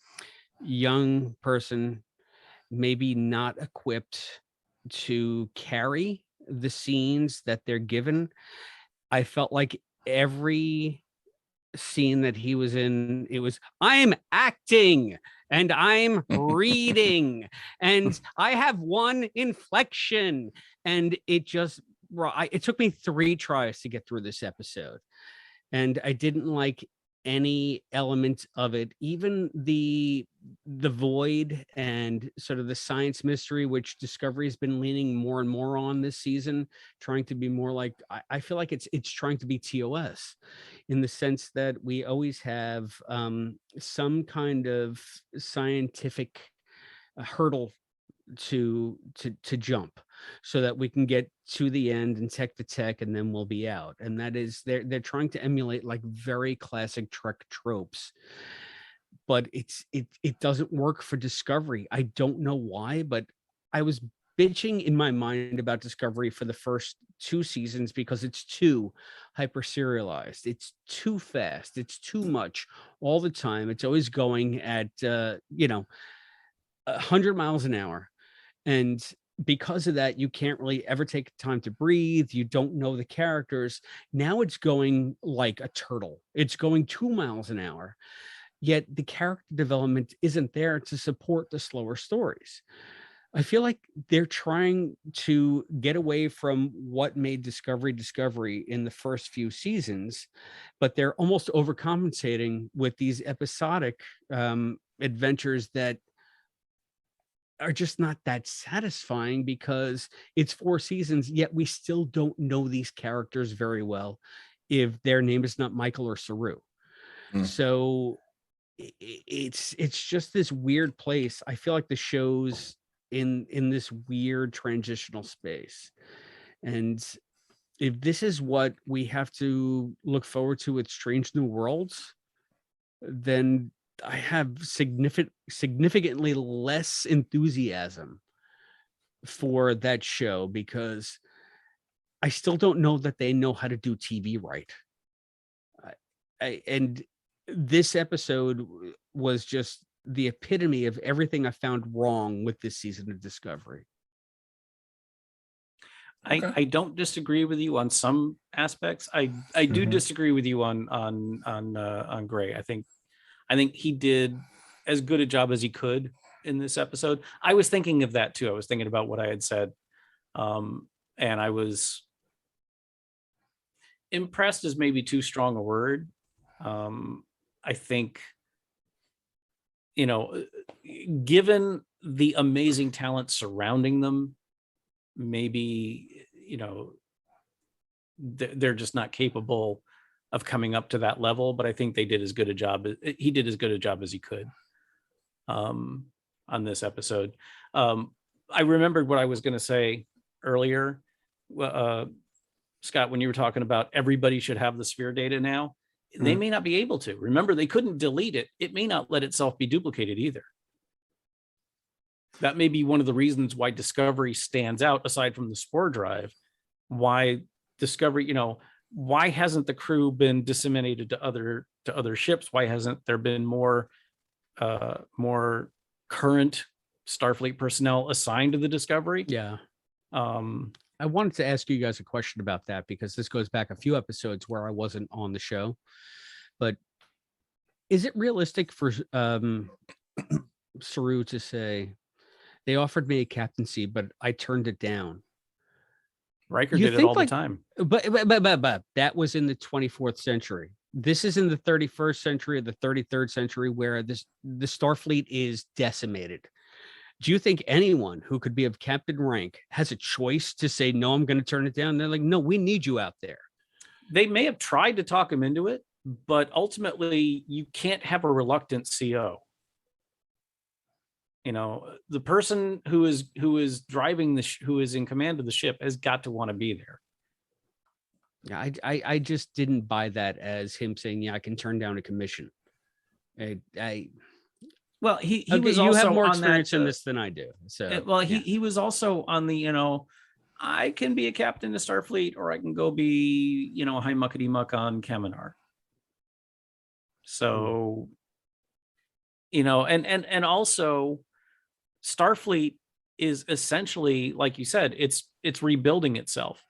Young person, maybe not equipped to carry the scenes that they're given. I felt like every scene that he was in, it was, I'm acting and I'm reading and I have one inflection, and it just it took me 3 tries to get through this episode, and I didn't like any element of it, even the void and sort of the science mystery, which Discovery has been leaning more and more on this season, trying to be more like, I feel like it's trying to be TOS, in the sense that we always have some kind of scientific hurdle to jump, so that we can get to the end and tech to tech, and then we'll be out. And that is, they're trying to emulate like very classic Trek tropes, but it doesn't work for Discovery. I don't know why, but I was bitching in my mind about Discovery for the first 2 seasons because it's too hyper serialized, it's too fast, it's too much all the time. It's always going at 100 miles an hour. And because of that, you can't really ever take time to breathe. You don't know the characters. Now it's going like a turtle. It's going 2 miles an hour. Yet the character development isn't there to support the slower stories. I feel like they're trying to get away from what made Discovery in the first few seasons, but they're almost overcompensating with these episodic adventures that are just not that satisfying, because it's 4 seasons, yet we still don't know these characters very well if their name is not Michael or Saru. So it's just this weird place. I feel like the show's in this weird transitional space. And if this is what we have to look forward to with Strange New Worlds, then I have significantly less enthusiasm for that show, because I still don't know that they know how to do TV right. And this episode was just the epitome of everything I found wrong with this season of Discovery. Okay. I don't disagree with you on some aspects. I do disagree with you on Gray. I think he did as good a job as he could in this episode. I was thinking of that too. I was thinking about what I had said. And I was impressed is maybe too strong a word. I think, given the amazing talent surrounding them, maybe, they're just not capable of coming up to that level. But I think they did as good a job. He did as good a job as he could on this episode. I remembered what I was going to say earlier, Scott, when you were talking about everybody should have the sphere data now. They may not be able to. Remember, they couldn't delete it. It may not let itself be duplicated either. That may be one of the reasons why Discovery stands out, aside from the spore drive. Why Discovery, why hasn't the crew been disseminated to other ships? Why hasn't there been more current Starfleet personnel assigned to the Discovery? Yeah. I wanted to ask you guys a question about that, because this goes back a few episodes where I wasn't on the show. But is it realistic for Saru to say, they offered me a captaincy, but I turned it down? Riker did it all the time. But that was in the 24th century. This is in the 31st century or the 33rd century, where the Starfleet is decimated. Do you think anyone who could be of captain rank has a choice to say, no, I'm going to turn it down? They're like, no, we need you out there. They may have tried to talk him into it, but ultimately you can't have a reluctant CO. The person who is driving who is in command of the ship has got to want to be there. Yeah, I just didn't buy that as him saying, yeah, I can turn down a commission. Well, he okay, was you also have more on experience that, in this than I do. So he was also on the, I can be a captain of Starfleet, or I can go be, a high muckety muck on Kaminar. So, and also Starfleet is essentially, like you said, it's rebuilding itself.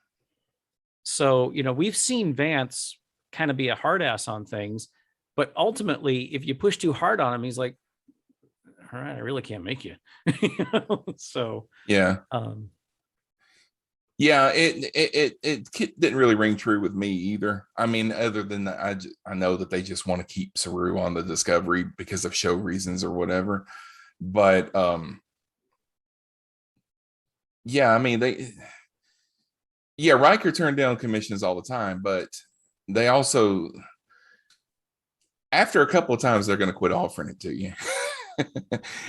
So, we've seen Vance kind of be a hard ass on things, but ultimately, if you push too hard on him, he's like, all right, I really can't make you. So yeah. Yeah, it didn't really ring true with me either. I mean, other than that, I know that they just want to keep Saru on the Discovery because of show reasons or whatever. But yeah, I mean Riker turned down commissions all the time, but they also, after a couple of times, they're going to quit offering it to you.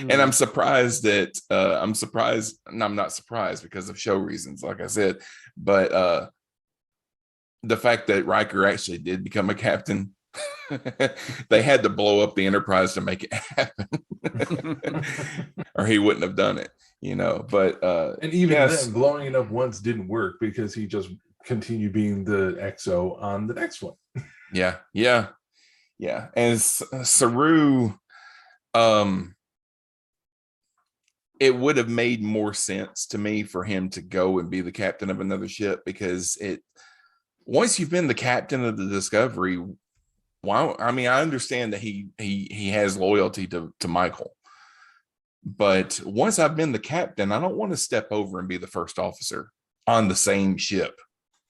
And I'm surprised that and I'm not surprised because of show reasons, like I said, but the fact that Riker actually did become a captain, they had to blow up the Enterprise to make it happen, or he wouldn't have done it, but and even then, blowing it up once didn't work because he just continued being the XO on the next one. Yeah. And Saru, it would have made more sense to me for him to go and be the captain of another ship, because once you've been the captain of the Discovery, I mean, I understand that he has loyalty to Michael, but once I've been the captain, I don't want to step over and be the first officer on the same ship,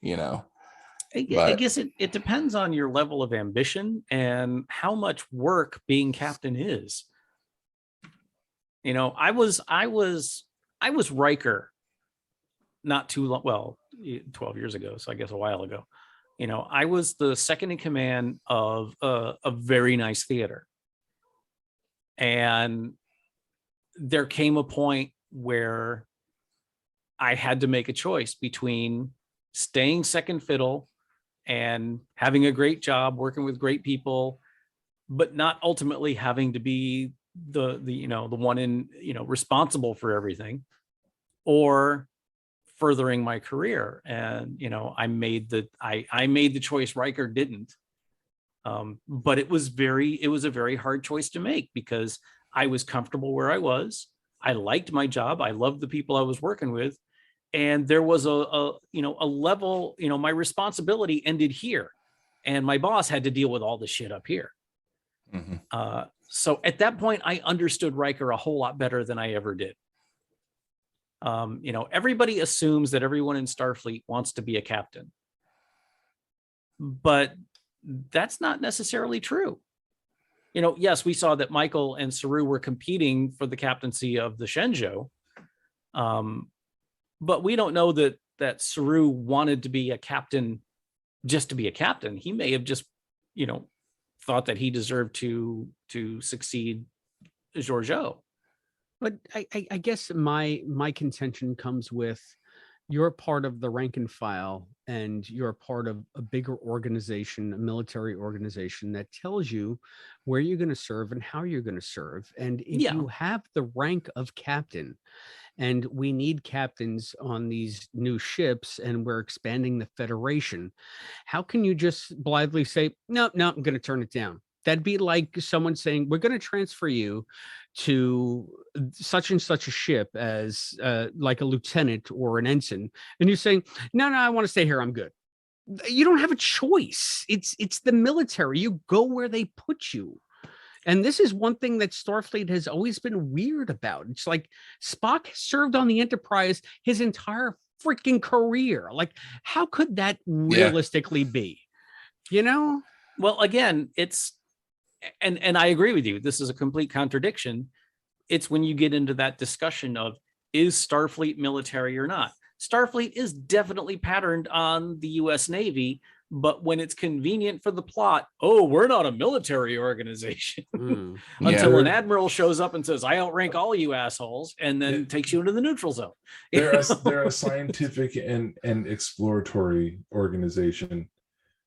I guess it depends on your level of ambition and how much work being captain is. I was Riker not too long, well, 12 years ago, so I guess a while ago. I was the second in command of a very nice theater. And there came a point where I had to make a choice between staying second fiddle and having a great job, working with great people, but not ultimately having to be the one in, responsible for everything, or furthering my career. And, I made the choice. Riker didn't. But it was a very hard choice to make, because I was comfortable where I was. I liked my job. I loved the people I was working with. And there was a level, my responsibility ended here, and my boss had to deal with all the shit up here. Mm-hmm. So at that point, I understood Riker a whole lot better than I ever did. Everybody assumes that everyone in Starfleet wants to be a captain, but that's not necessarily true. Yes, we saw that Michael and Saru were competing for the captaincy of the Shenzhou. But we don't know that Saru wanted to be a captain just to be a captain. He may have just, thought that he deserved to succeed Georgiou. But I guess my contention comes with, you're part of the rank and file, and you're part of a bigger organization, a military organization that tells you where you're going to serve and how you're going to serve. And if you have the rank of captain, and we need captains on these new ships, and we're expanding the Federation, how can you just blithely say, no, I'm going to turn it down? That'd be like someone saying, we're going to transfer you to such and such a ship as like a lieutenant or an ensign. And you're saying, no, I want to stay here. I'm good. You don't have a choice. It's the military. You go where they put you. And this is one thing that Starfleet has always been weird about. It's like Spock served on the Enterprise his entire freaking career. Like, how could that realistically be? Well, again, and I agree with you. This is a complete contradiction. It's when you get into that discussion of, is Starfleet military or not? Starfleet is definitely patterned on the US Navy, but when it's convenient for the plot, we're not a military organization. Until an admiral shows up and says, I outrank all you assholes, and then takes you into the neutral zone. They're a scientific and exploratory organization,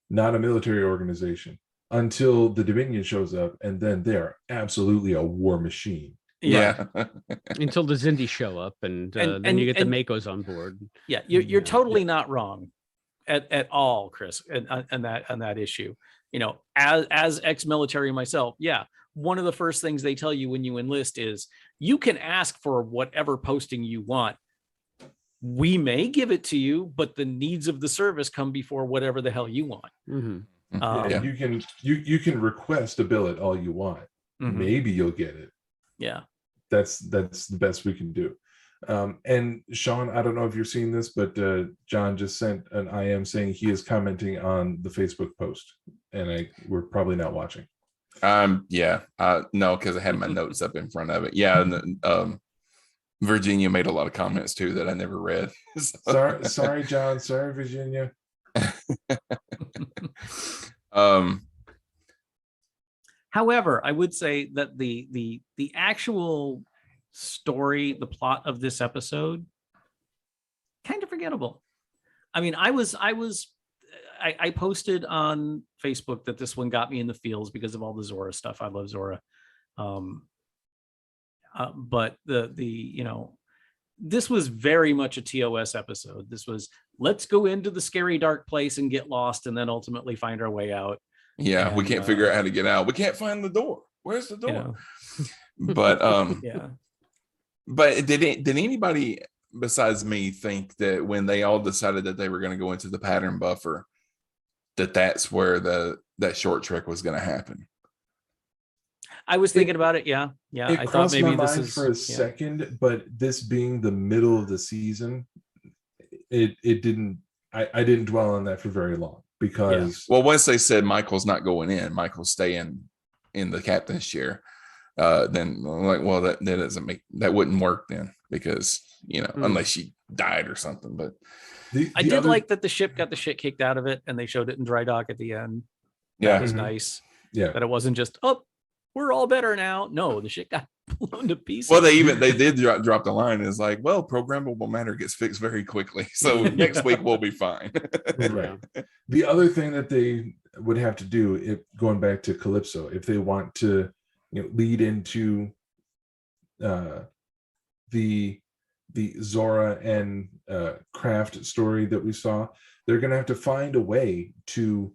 not a military organization, until the Dominion shows up, and then they are absolutely a war machine. Yeah. Until the Xindi show up, and then you get the Makos on board. Yeah, you're totally not wrong at all, Chris, on that issue. As ex-military myself, one of the first things they tell you when you enlist is, you can ask for whatever posting you want. We may give it to you, but the needs of the service come before whatever the hell you want. Mm-hmm. You can request a billet all you want. Mm-hmm. Maybe you'll get it. Yeah, that's the best we can do. And Sean, I don't know if you're seeing this, but John just sent an IM saying he is commenting on the Facebook post, and we're probably not watching. Yeah, no, because I had my notes up in front of it. Yeah, and then, Virginia made a lot of comments too that I never read. Sorry, John. Sorry, Virginia. However, I would say that the actual story, the plot of this episode, kind of forgettable. I mean, I posted on Facebook that this one got me in the feels because of all the Zora stuff. I love Zora. But this was very much a TOS episode. This was, let's go into the scary dark place and get lost and then ultimately find our way out. Yeah, we can't figure out how to get out. We can't find the door. Where's the door? But yeah. But did anybody besides me think that when they all decided that they were going to go into the pattern buffer, that's where that short trek was going to happen? I was thinking about it. Yeah. It I crossed thought maybe my this mind is for a second, but this being the middle of the season, it didn't. I didn't dwell on that for very long because well, once they said Michael's not going in, Michael's staying in the captain's chair, then I'm like, well, that wouldn't work then because unless she died or something. But I did like that the ship got the shit kicked out of it and they showed it in dry dock at the end. Yeah, that was nice. Yeah, that it wasn't just we're all better now. No, the shit got blown to pieces. Well, they did drop the line. It's like, well, programmable matter gets fixed very quickly, so next week we'll be fine. Right. The other thing that they would have to do, if going back to Calypso, if they want to, lead into the Zora and Kraft story that we saw, they're going to have to find a way to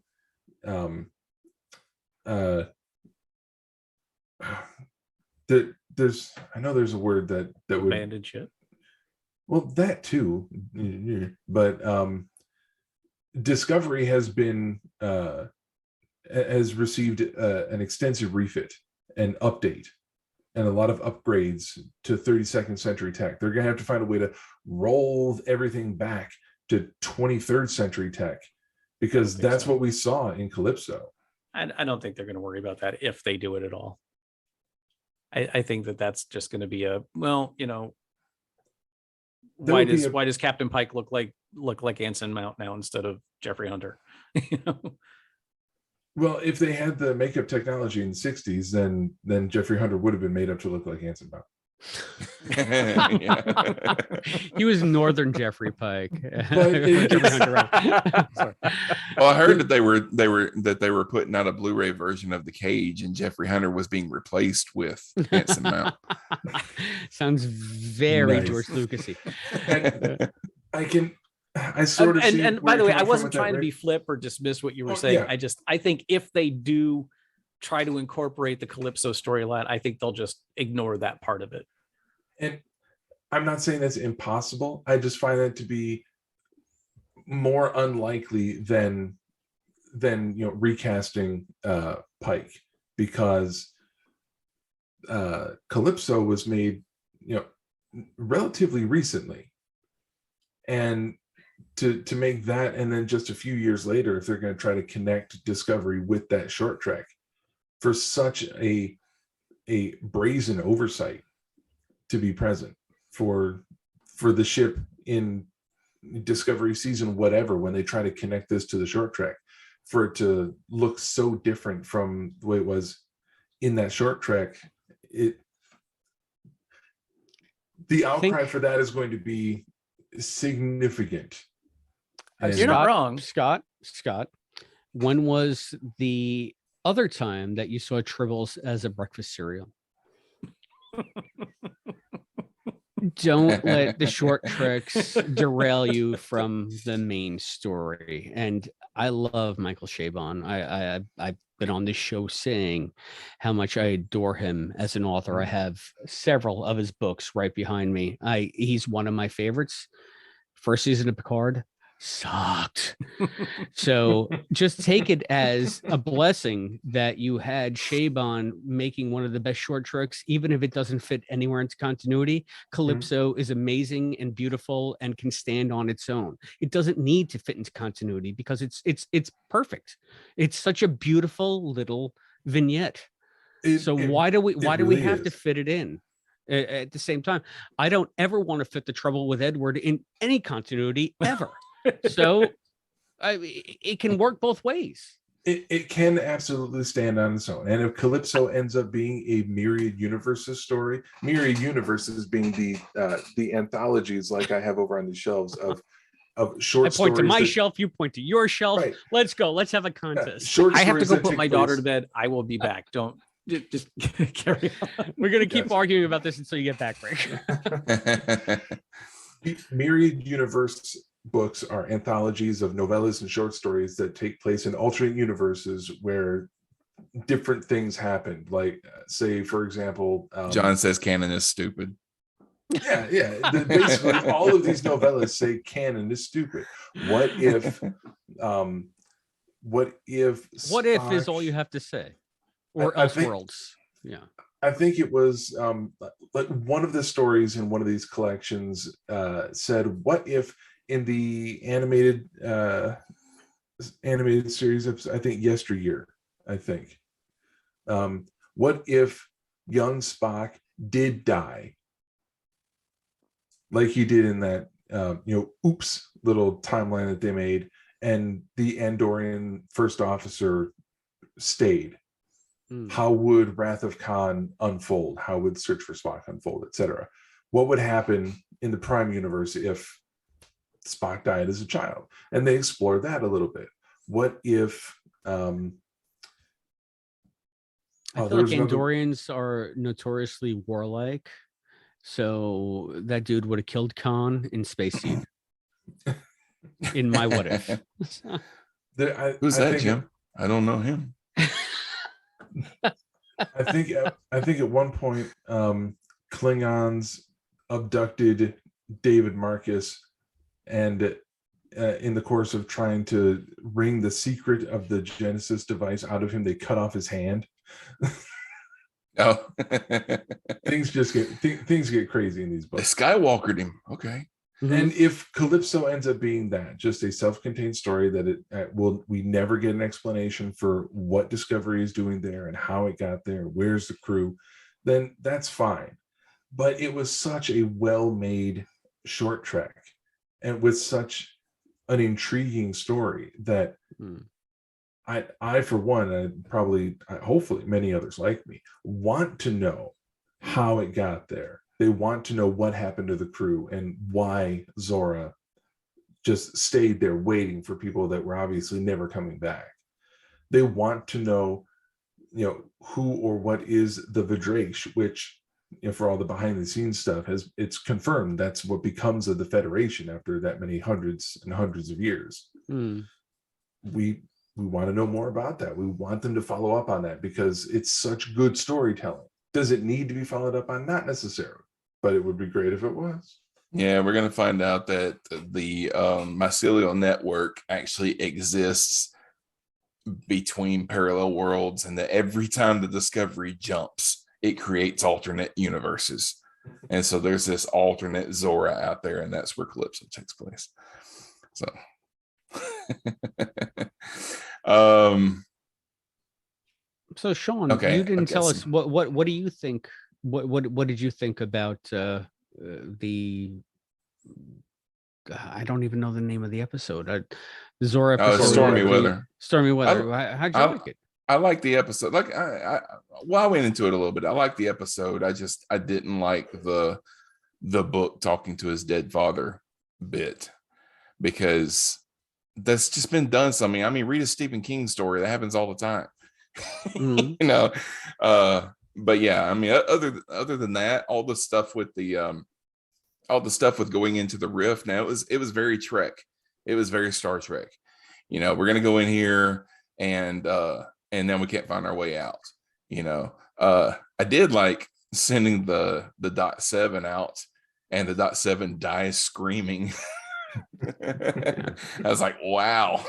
I know there's a word that would abandon ship. Well, that too, but Discovery has received an extensive refit and update and a lot of upgrades to 32nd century tech. They're going to have to find a way to roll everything back to 23rd century tech because that's what we saw in Calypso. I don't think they're going to worry about that if they do it at all. I think that's just going to be why does Captain Pike look like Anson Mount now instead of Jeffrey Hunter? Well, if they had the makeup technology in the 60s, then Jeffrey Hunter would have been made up to look like Anson Mount. He was Northern Jeffrey Pike. Well, I heard that they were putting out a Blu-ray version of The Cage, and Jeffrey Hunter was being replaced with Anson Mount. Sounds very nice. George Lucasy. I sort of and by the way, I wasn't trying to be flip or dismiss what you were saying. Yeah. I think if they do try to incorporate the Calypso storyline, I think they'll just ignore that part of it. And I'm not saying that's impossible. I just find that to be more unlikely than recasting Pike, because Calypso was made relatively recently, and to make that, and then just a few years later, if they're going to try to connect Discovery with that short trek, for such a brazen oversight to be present for the ship in Discovery season whatever, when they try to connect this to the short trek, for it to look so different from the way it was in that short trek, the outcry for that is going to be significant. You're not wrong, Scott. When was the other time that you saw Tribbles as a breakfast cereal? Don't let the short treks derail you from the main story. And I love Michael Chabon. I've been on this show saying how much I adore him as an author. I have several of his books right behind me. He's one of my favorites. First season of Picard, sucked. So just take it as a blessing that you had Shaban making one of the best short treks, even if it doesn't fit anywhere into continuity. Calypso is amazing and beautiful and can stand on its own. It doesn't need to fit into continuity because it's perfect. It's such a beautiful little vignette. Why do we really have to is. fit it in? At the same time, I don't ever want to fit the Trouble with Edward in any continuity ever. So it can work both ways. It can absolutely stand on its own. And if Calypso ends up being a Myriad Universes story, Myriad Universes being the anthologies like I have over on the shelves of short stories. I point to my shelf, you point to your shelf. Right. Let's go. Let's have a contest. I have to go put my daughter to bed. I will be back. Don't just carry on. We're going to keep arguing about this until you get back, Rick. Myriad Universe books are anthologies of novellas and short stories that take place in alternate universes where different things happen. Like, say, for example, John says canon is stupid. Yeah. Basically, all of these novellas say canon is stupid. What if Spock, is all you have to say? Or Elseworlds. Yeah. I think it was like one of the stories in one of these collections said, what if in the animated series of, I think, Yesteryear, what if young Spock did die like he did in that oops little timeline that they made, and the Andorian first officer stayed? How would Wrath of Khan unfold? How would Search for Spock unfold, etc.? What would happen in the Prime universe if Spock died as a child? And they explored that a little bit. What if I feel like Andorians are notoriously warlike, so that dude would have killed Khan in Space Seed. In my what if. Who's that, Jim? I don't know him. I think at one point Klingons abducted David Marcus, and in the course of trying to wring the secret of the Genesis device out of him, they cut off his hand. Oh. things get crazy in these books. They Skywalkered him. Okay. And if Calypso ends up being that, just a self-contained story that we never get an explanation for what Discovery is doing there and how it got there, where's the crew, then that's fine. But it was such a well-made short trek, and with such an intriguing story that I for one, and probably, hopefully many others like me, want to know how it got there. They want to know what happened to the crew and why Zora just stayed there waiting for people that were obviously never coming back. They want to know, who or what is the Vidraish, which, for all the behind the scenes stuff, it's confirmed that's what becomes of the Federation after that many hundreds and hundreds of years. We want to know more about that. We want them to follow up on that because it's such good storytelling. Does it need to be followed up on? Not necessarily, but it would be great if it was. Yeah, we're going to find out that the mycelial network actually exists between parallel worlds, and that every time the Discovery jumps, it creates alternate universes. And so there's this alternate Zora out there, and that's where Calypso takes place. So, So Sean, okay, you didn't tell us what do you think? What did you think about the? I don't even know the name of the episode. Zora episode. Stormy Weather. Stormy Weather. How'd you like it? I like the episode. Like I went into it a little bit. I like the episode. I didn't like the book talking to his dead father bit, because that's just been done something. I mean, read a Stephen King story. That happens all the time. But yeah, I mean, other than that, all the stuff with going into the rift. Now it was very Trek. It was very Star Trek. We're gonna go in here and then we can't find our way out. I did like sending the .7 out, and the .7 dies screaming. I was like, wow.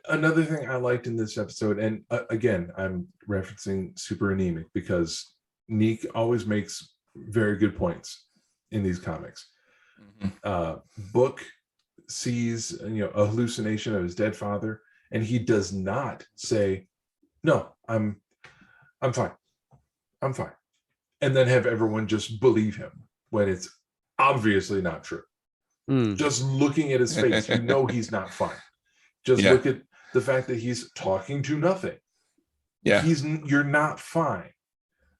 Another thing I liked in this episode, and again, I'm referencing Super Anemic because Neek always makes very good points in these comics. Book sees a hallucination of his dead father, and he does not say, "No, I'm fine, I'm fine," and then have everyone just believe him when it's obviously not true. Just looking at his face, he's not fine. Just look at the fact that he's talking to nothing. Yeah, you're not fine.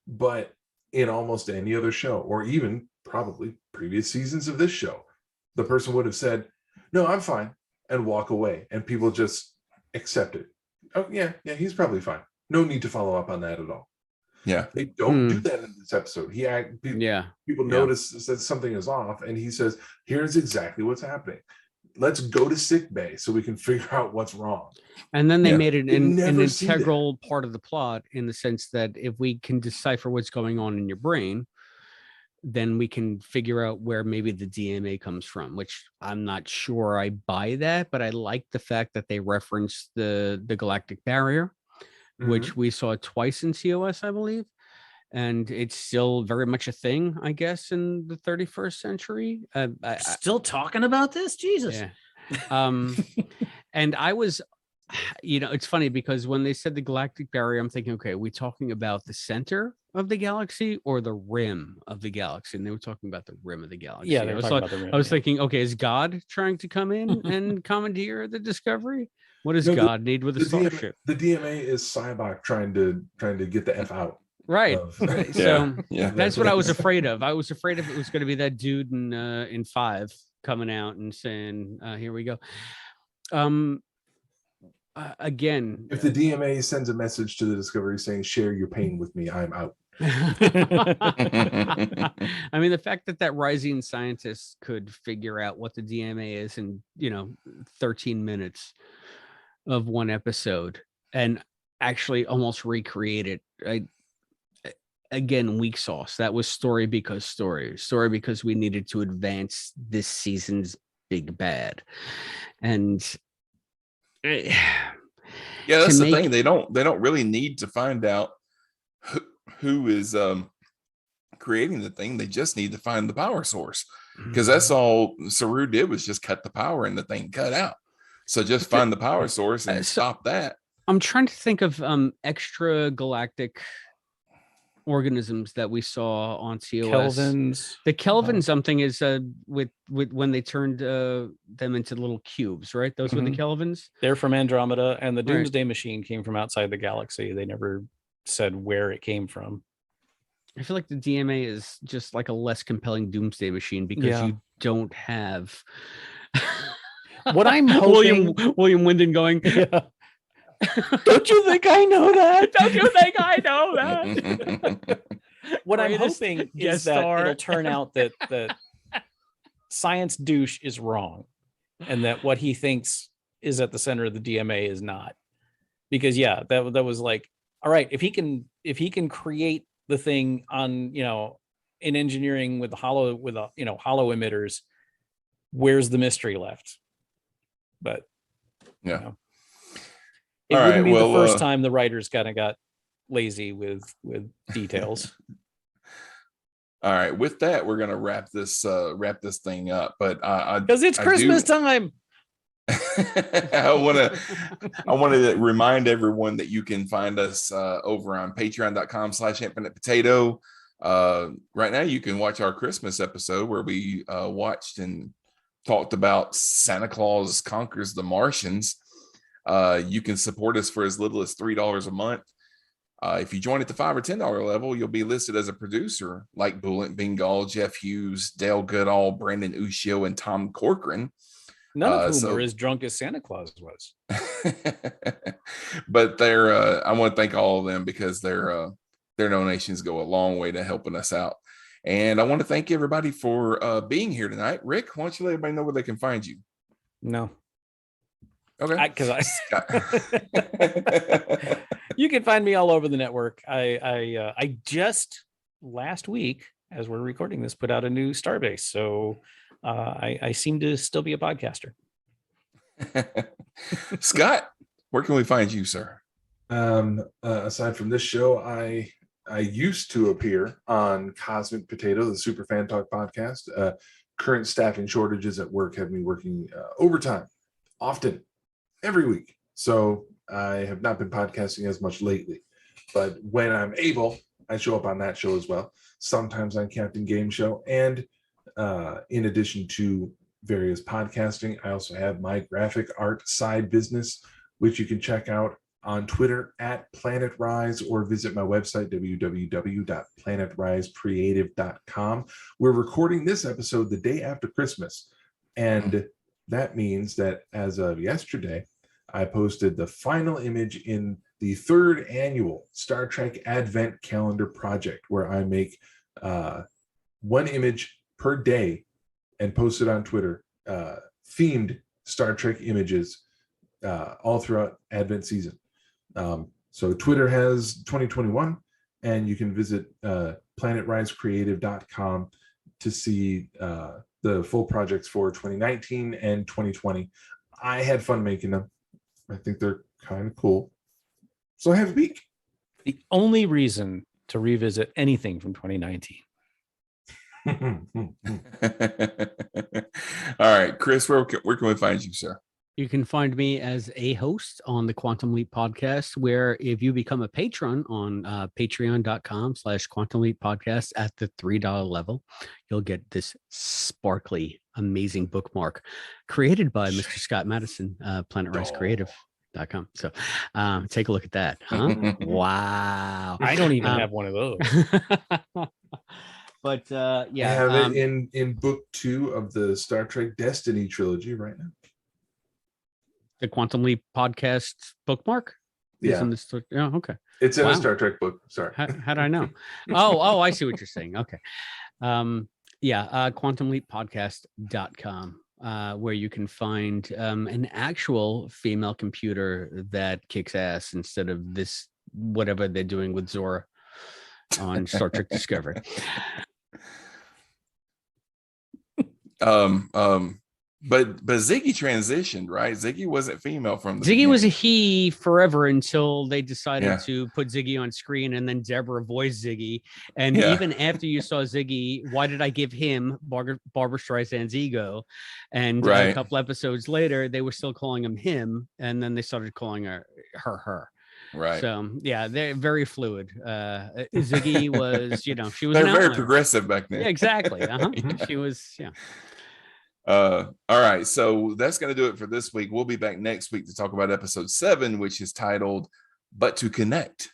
But in almost any other show, or even probably previous seasons of this show, the person would have said, "No, I'm fine," and walk away, and people just accept it. Oh yeah, he's probably fine. No need to follow up on that at all. Yeah, they don't do that in this episode. People notice that something is off, and he says, "Here's exactly what's happening. Let's go to sick bay so we can figure out what's wrong." And then they made it an integral part of the plot, in the sense that if we can decipher what's going on in your brain, then we can figure out where maybe the DMA comes from, which I'm not sure I buy that, but I like the fact that they reference the galactic barrier, which we saw twice in COS, I believe. And it's still very much a thing, I guess, in the 31st century. Still talking about this? Jesus. Yeah. And I was, it's funny because when they said the galactic barrier, I'm thinking, okay, are we talking about the center of the galaxy or the rim of the galaxy? And they were talking about the rim of the galaxy. Yeah, they were talking about the rim. I was thinking, okay, is God trying to come in and commandeer the Discovery? What does God need with a starship? The DMA is Cybok trying to get the F out. Right. So that's what I was afraid of. I was afraid of it was going to be that dude in 5 coming out and saying, "Here we go." Again, if the DMA sends a message to the Discovery saying, "Share your pain with me, I'm out." I mean, the fact that rising scientist could figure out what the DMA is in 13 minutes of one episode and actually almost recreate it. Again, weak sauce. That was story because we needed to advance this season's big bad. And that's the thing. They don't really need to find out who is creating the thing. They just need to find the power source, because that's all Saru did was just cut the power and the thing cut out. So just find the power source and stop that. I'm trying to think of extra galactic organisms that we saw on COS. Kelvins. The Kelvin something is with when they turned them into little cubes, right? Those were the Kelvins. They're from Andromeda, and the Doomsday Machine came from outside the galaxy. They never said where it came from. I feel like the DMA is just like a less compelling Doomsday Machine because you don't have what I'm hoping William Wyndon going. Don't you think I know that? Don't you think I know that? What I'm hoping is that it'll turn out that science douche is wrong, and that what he thinks is at the center of the DMA is not. Because that was like, all right, if he can create the thing on in engineering with hollow emitters, where's the mystery left? But it wouldn't be the first time the writers kind of got lazy with details. All right, with that, we're gonna wrap this thing up. But because it's Christmas time. I want to remind everyone that you can find us over on patreon.com/infinitepotato. Right now, you can watch our Christmas episode where we watched and talked about Santa Claus Conquers the Martians. You can support us for as little as $3 a month. If you join at the $5 or $10 level, you'll be listed as a producer like Bullet Bengal, Jeff Hughes, Dale Goodall, Brandon Ushio, and Tom Corcoran. None of whom are as drunk as Santa Claus was. But I want to thank all of them because their donations go a long way to helping us out. And I want to thank everybody for being here tonight. Rick, why don't you let everybody know where they can find you? No. Okay. Because you can find me all over the network. I just last week, as we're recording this, put out a new Starbase. So I seem to still be a podcaster. Scott, where can we find you, sir? Aside from this show, I used to appear on Cosmic Potato, the Super Fan Talk podcast. Current staffing shortages at work have me working overtime often every week. So I have not been podcasting as much lately. But when I'm able, I show up on that show as well. Sometimes on Captain Game Show. And in addition to various podcasting, I also have my graphic art side business, which you can check out on Twitter at Planet Rise, or visit my website, www.planetriseCreative.com. We're recording this episode the day after Christmas. And that means that as of yesterday, I posted the final image in the 3rd annual Star Trek Advent Calendar project, where I make one image per day and post it on Twitter, themed Star Trek images all throughout Advent season. So Twitter has 2021, and you can visit planetriseCreative.com to see the full projects for 2019 and 2020. I had fun making them. I think they're kind of cool. So I have a peek. The only reason to revisit anything from 2019. All right, Chris, where can we find you, sir? You can find me as a host on the Quantum Leap podcast, where if you become a patron on patreon.com/Quantum Leap podcast at the $3 level, you'll get this sparkly, amazing bookmark created by Mr. Scott Madison, PlanetRiseCreative.com. So take a look at that. Huh? Wow. I don't even have one of those. But yeah, I have it in book 2 of the Star Trek Destiny trilogy right now. The Quantum Leap podcast bookmark? Yeah. Okay. It's in a Star Trek book. Sorry. How do I know? Oh, I see what you're saying. Okay. quantumleappodcast.com, where you can find an actual female computer that kicks ass instead of this, whatever they're doing with Zora on Star Trek Discovery. But Ziggy transitioned, right? Ziggy wasn't female from the Ziggy beginning. was a he forever until they decided to put Ziggy on screen, and then Deborah voiced Ziggy. And even after you saw Ziggy, why did I give him Barbara Streisand's ego? And a couple episodes later, they were still calling him, and then they started calling her. Right. So yeah, they're very fluid. Ziggy was, she was. They're very progressive back then. Yeah, exactly. She was. Yeah. All right, so that's going to do it for this week. We'll be back next week to talk about episode 7, which is titled But to Connect.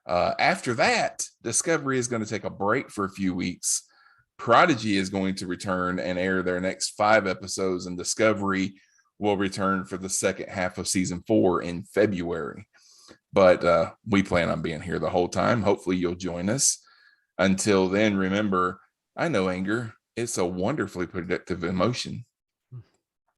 After that, Discovery is going to take a break for a few weeks. Prodigy is going to return and air their next 5 episodes, and Discovery will return for the second half of season 4 in February. But we plan on being here the whole time. Hopefully you'll join us. Until then, remember, I know anger. It's a wonderfully productive emotion.